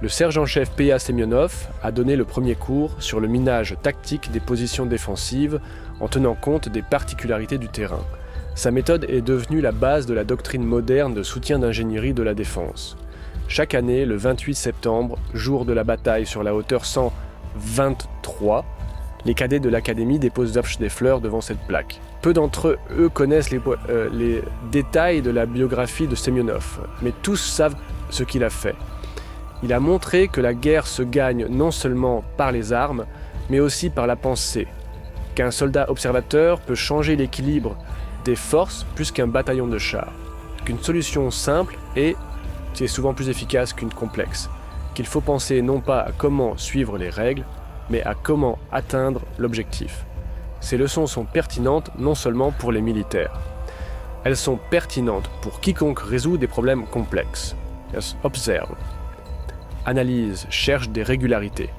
le sergent-chef P.A. Semyonov a donné le premier cours sur le minage tactique des positions défensives en tenant compte des particularités du terrain. Sa méthode est devenue la base de la doctrine moderne de soutien d'ingénierie de la défense. Chaque année, le 28 septembre, jour de la bataille sur la hauteur 123, les cadets de l'académie déposent des fleurs devant cette plaque. Peu d'entre eux connaissent les détails de la biographie de Semyonov, mais tous savent ce qu'il a fait. Il a montré que la guerre se gagne non seulement par les armes, mais aussi par la pensée, qu'un soldat observateur peut changer l'équilibre des forces plus qu'un bataillon de chars, qu'une solution simple est souvent plus efficace qu'une complexe, qu'il faut penser non pas à comment suivre les règles, mais à comment atteindre l'objectif. Ces leçons sont pertinentes non seulement pour les militaires. Elles sont pertinentes pour quiconque résout des problèmes complexes. Observe. Analyse, cherche des régularités.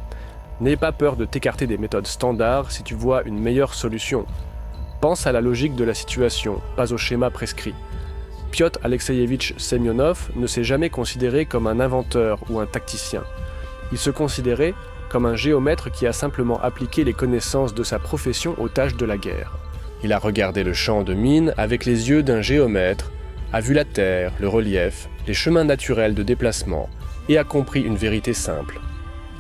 N'aie pas peur de t'écarter des méthodes standards si tu vois une meilleure solution. Pense à la logique de la situation, pas au schéma prescrit. Piotr Alexeyevitch Semyonov ne s'est jamais considéré comme un inventeur ou un tacticien. Il se considérait comme un géomètre qui a simplement appliqué les connaissances de sa profession aux tâches de la guerre. Il a regardé le champ de mine avec les yeux d'un géomètre, a vu la terre, le relief, les chemins naturels de déplacement, et a compris une vérité simple.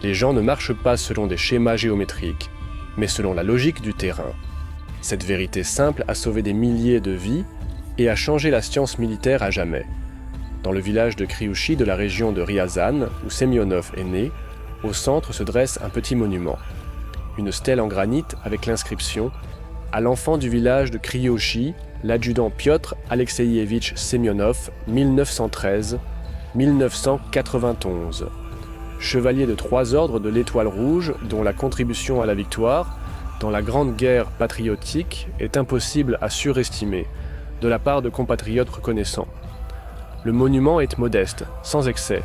Les gens ne marchent pas selon des schémas géométriques, mais selon la logique du terrain. Cette vérité simple a sauvé des milliers de vies et a changé la science militaire à jamais. Dans le village de Kryushi de la région de Ryazan, où Semyonov est né, au centre se dresse un petit monument. Une stèle en granit avec l'inscription « À l'enfant du village de Kryushi, l'adjudant Piotr Alexeyevitch Semyonov, 1913-1991. Chevalier de 3 ordres de l'Étoile Rouge, dont la contribution à la victoire, dans la Grande Guerre patriotique, est impossible à surestimer, de la part de compatriotes reconnaissants. Le monument est modeste, sans excès,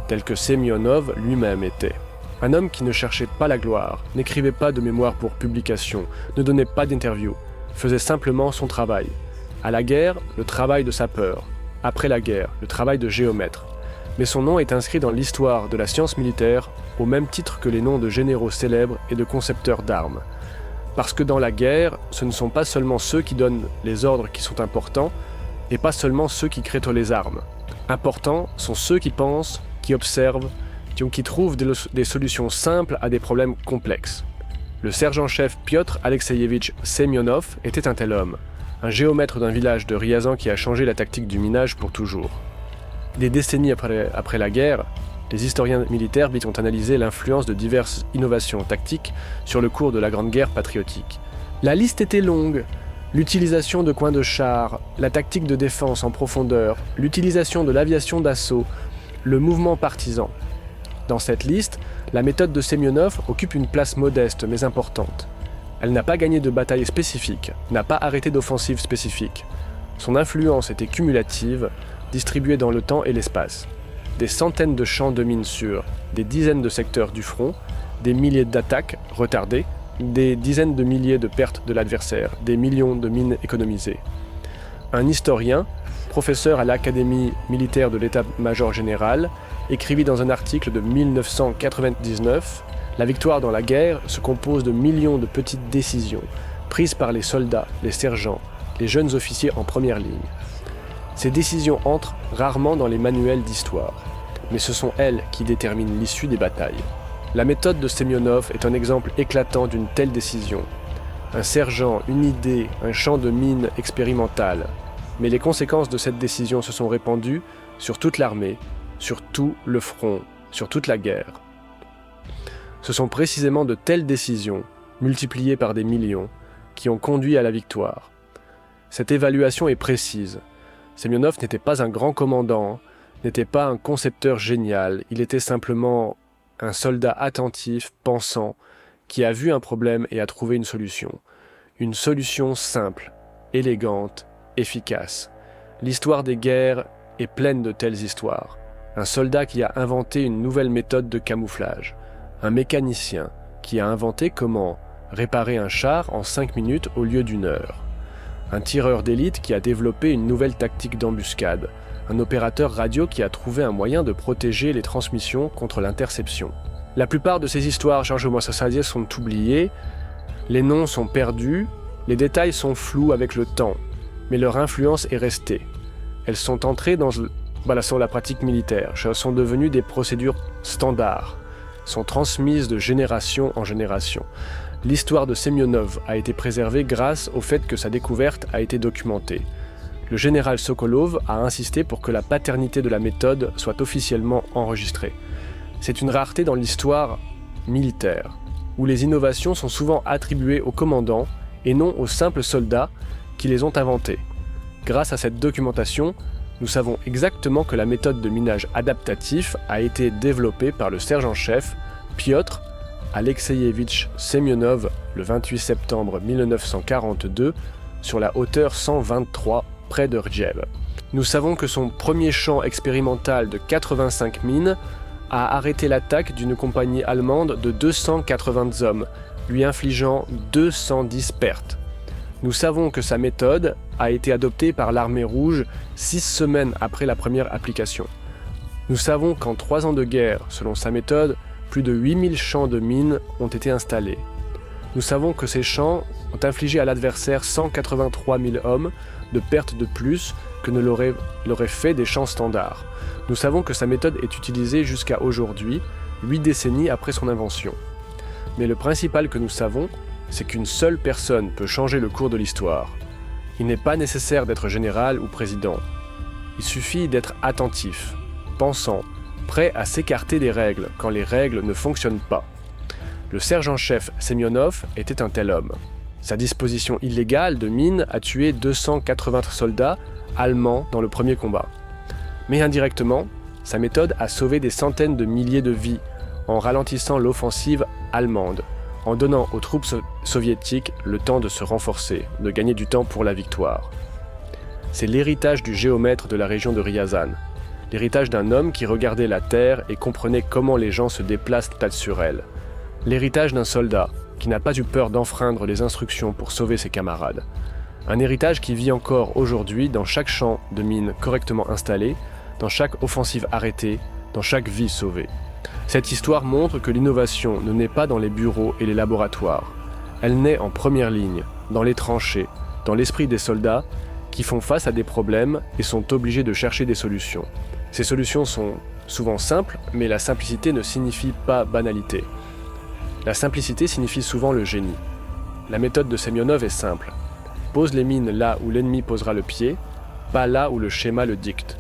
tel que Semyonov lui-même était. Un homme qui ne cherchait pas la gloire, n'écrivait pas de mémoires pour publication, ne donnait pas d'interview, faisait simplement son travail. À la guerre, le travail de sapeur. Après la guerre, le travail de géomètre. Mais son nom est inscrit dans l'histoire de la science militaire au même titre que les noms de généraux célèbres et de concepteurs d'armes. Parce que dans la guerre, ce ne sont pas seulement ceux qui donnent les ordres qui sont importants, et pas seulement ceux qui créent les armes. Importants sont ceux qui pensent, qui observent, qui trouvent des solutions simples à des problèmes complexes. Le sergent-chef Piotr Alexeyevitch Semyonov était un tel homme, un géomètre d'un village de Ryazan qui a changé la tactique du minage pour toujours. Des décennies après la guerre, les historiens militaires ont analysé l'influence de diverses innovations tactiques sur le cours de la Grande Guerre patriotique. La liste était longue, L'utilisation de coins de char, la tactique de défense en profondeur, l'utilisation de l'aviation d'assaut, le mouvement partisan. Dans cette liste, la méthode de Semyonov occupe une place modeste mais importante. Elle n'a pas gagné de bataille spécifique, n'a pas arrêté d'offensive spécifique. Son influence était cumulative, distribuée dans le temps et l'espace. Des centaines de champs de mines sûrs, des dizaines de secteurs du front, des milliers d'attaques retardées, des dizaines de milliers de pertes de l'adversaire, des millions de mines économisées. Un historien, professeur à l'Académie militaire de l'État-major général, écrivit dans un article de 1999 « La victoire dans la guerre se compose de millions de petites décisions, prises par les soldats, les sergents, les jeunes officiers en première ligne. Ces décisions entrent rarement dans les manuels d'histoire, mais ce sont elles qui déterminent l'issue des batailles. La méthode de Semyonov est un exemple éclatant d'une telle décision. Un sergent, une idée, un champ de mine expérimental. Mais les conséquences de cette décision se sont répandues sur toute l'armée, sur tout le front, sur toute la guerre. Ce sont précisément de telles décisions, multipliées par des millions, qui ont conduit à la victoire. Cette évaluation est précise. Semyonov n'était pas un grand commandant, n'était pas un concepteur génial, il était simplement un soldat attentif, pensant, qui a vu un problème et a trouvé une solution. Une solution simple, élégante, efficace. L'histoire des guerres est pleine de telles histoires. Un soldat qui a inventé une nouvelle méthode de camouflage. Un mécanicien qui a inventé comment réparer un char en 5 minutes au lieu d'1 heure. Un tireur d'élite qui a développé une nouvelle tactique d'embuscade. Un opérateur radio qui a trouvé un moyen de protéger les transmissions contre l'interception. La plupart de ces histoires, Georges Moissasadier, sont oubliées, les noms sont perdus, les détails sont flous avec le temps, mais leur influence est restée. Elles sont entrées dans la pratique militaire, sont devenues des procédures standards, sont transmises de génération en génération. L'histoire de Semyonov a été préservée grâce au fait que sa découverte a été documentée. Le général Sokolov a insisté pour que la paternité de la méthode soit officiellement enregistrée. C'est une rareté dans l'histoire militaire, où les innovations sont souvent attribuées aux commandants et non aux simples soldats qui les ont inventées. Grâce à cette documentation, nous savons exactement que la méthode de minage adaptatif a été développée par le sergent-chef Piotr Alexeyevitch Semyonov le 28 septembre 1942 sur la hauteur 123 près de Rdjev. Nous savons que son premier champ expérimental de 85 mines a arrêté l'attaque d'une compagnie allemande de 280 hommes, lui infligeant 210 pertes. Nous savons que sa méthode a été adoptée par l'armée rouge 6 semaines après la première application. Nous savons qu'en 3 ans de guerre, selon sa méthode, plus de 8000 champs de mines ont été installés. Nous savons que ces champs ont infligé à l'adversaire 183 000 hommes de pertes de plus que ne l'auraient fait des champs standards. Nous savons que sa méthode est utilisée jusqu'à aujourd'hui, 8 décennies après son invention. Mais le principal que nous savons, c'est qu'une seule personne peut changer le cours de l'histoire. Il n'est pas nécessaire d'être général ou président. Il suffit d'être attentif, pensant, prêt à s'écarter des règles quand les règles ne fonctionnent pas. Le sergent-chef Semyonov était un tel homme. Sa disposition illégale de mines a tué 280 soldats allemands dans le premier combat. Mais indirectement, sa méthode a sauvé des centaines de milliers de vies en ralentissant l'offensive allemande, en donnant aux troupes soviétiques le temps de se renforcer, de gagner du temps pour la victoire. C'est l'héritage du géomètre de la région de Ryazan, l'héritage d'un homme qui regardait la terre et comprenait comment les gens se déplacent sur elle, l'héritage d'un soldat qui n'a pas eu peur d'enfreindre les instructions pour sauver ses camarades. Un héritage qui vit encore aujourd'hui dans chaque champ de mines correctement installé, dans chaque offensive arrêtée, dans chaque vie sauvée. Cette histoire montre que l'innovation ne naît pas dans les bureaux et les laboratoires. Elle naît en première ligne, dans les tranchées, dans l'esprit des soldats qui font face à des problèmes et sont obligés de chercher des solutions. Ces solutions sont souvent simples, mais la simplicité ne signifie pas banalité. La simplicité signifie souvent le génie. La méthode de Semyonov est simple. Pose les mines là où l'ennemi posera le pied, pas là où le schéma le dicte.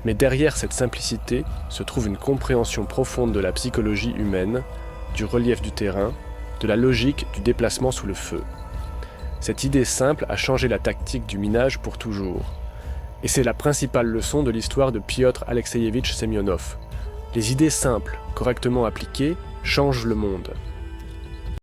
Mais derrière cette simplicité se trouve une compréhension profonde de la psychologie humaine, du relief du terrain, de la logique du déplacement sous le feu. Cette idée simple a changé la tactique du minage pour toujours. Et c'est la principale leçon de l'histoire de Piotr Alexeïevitch Semyonov. Les idées simples, correctement appliquées, changent le monde.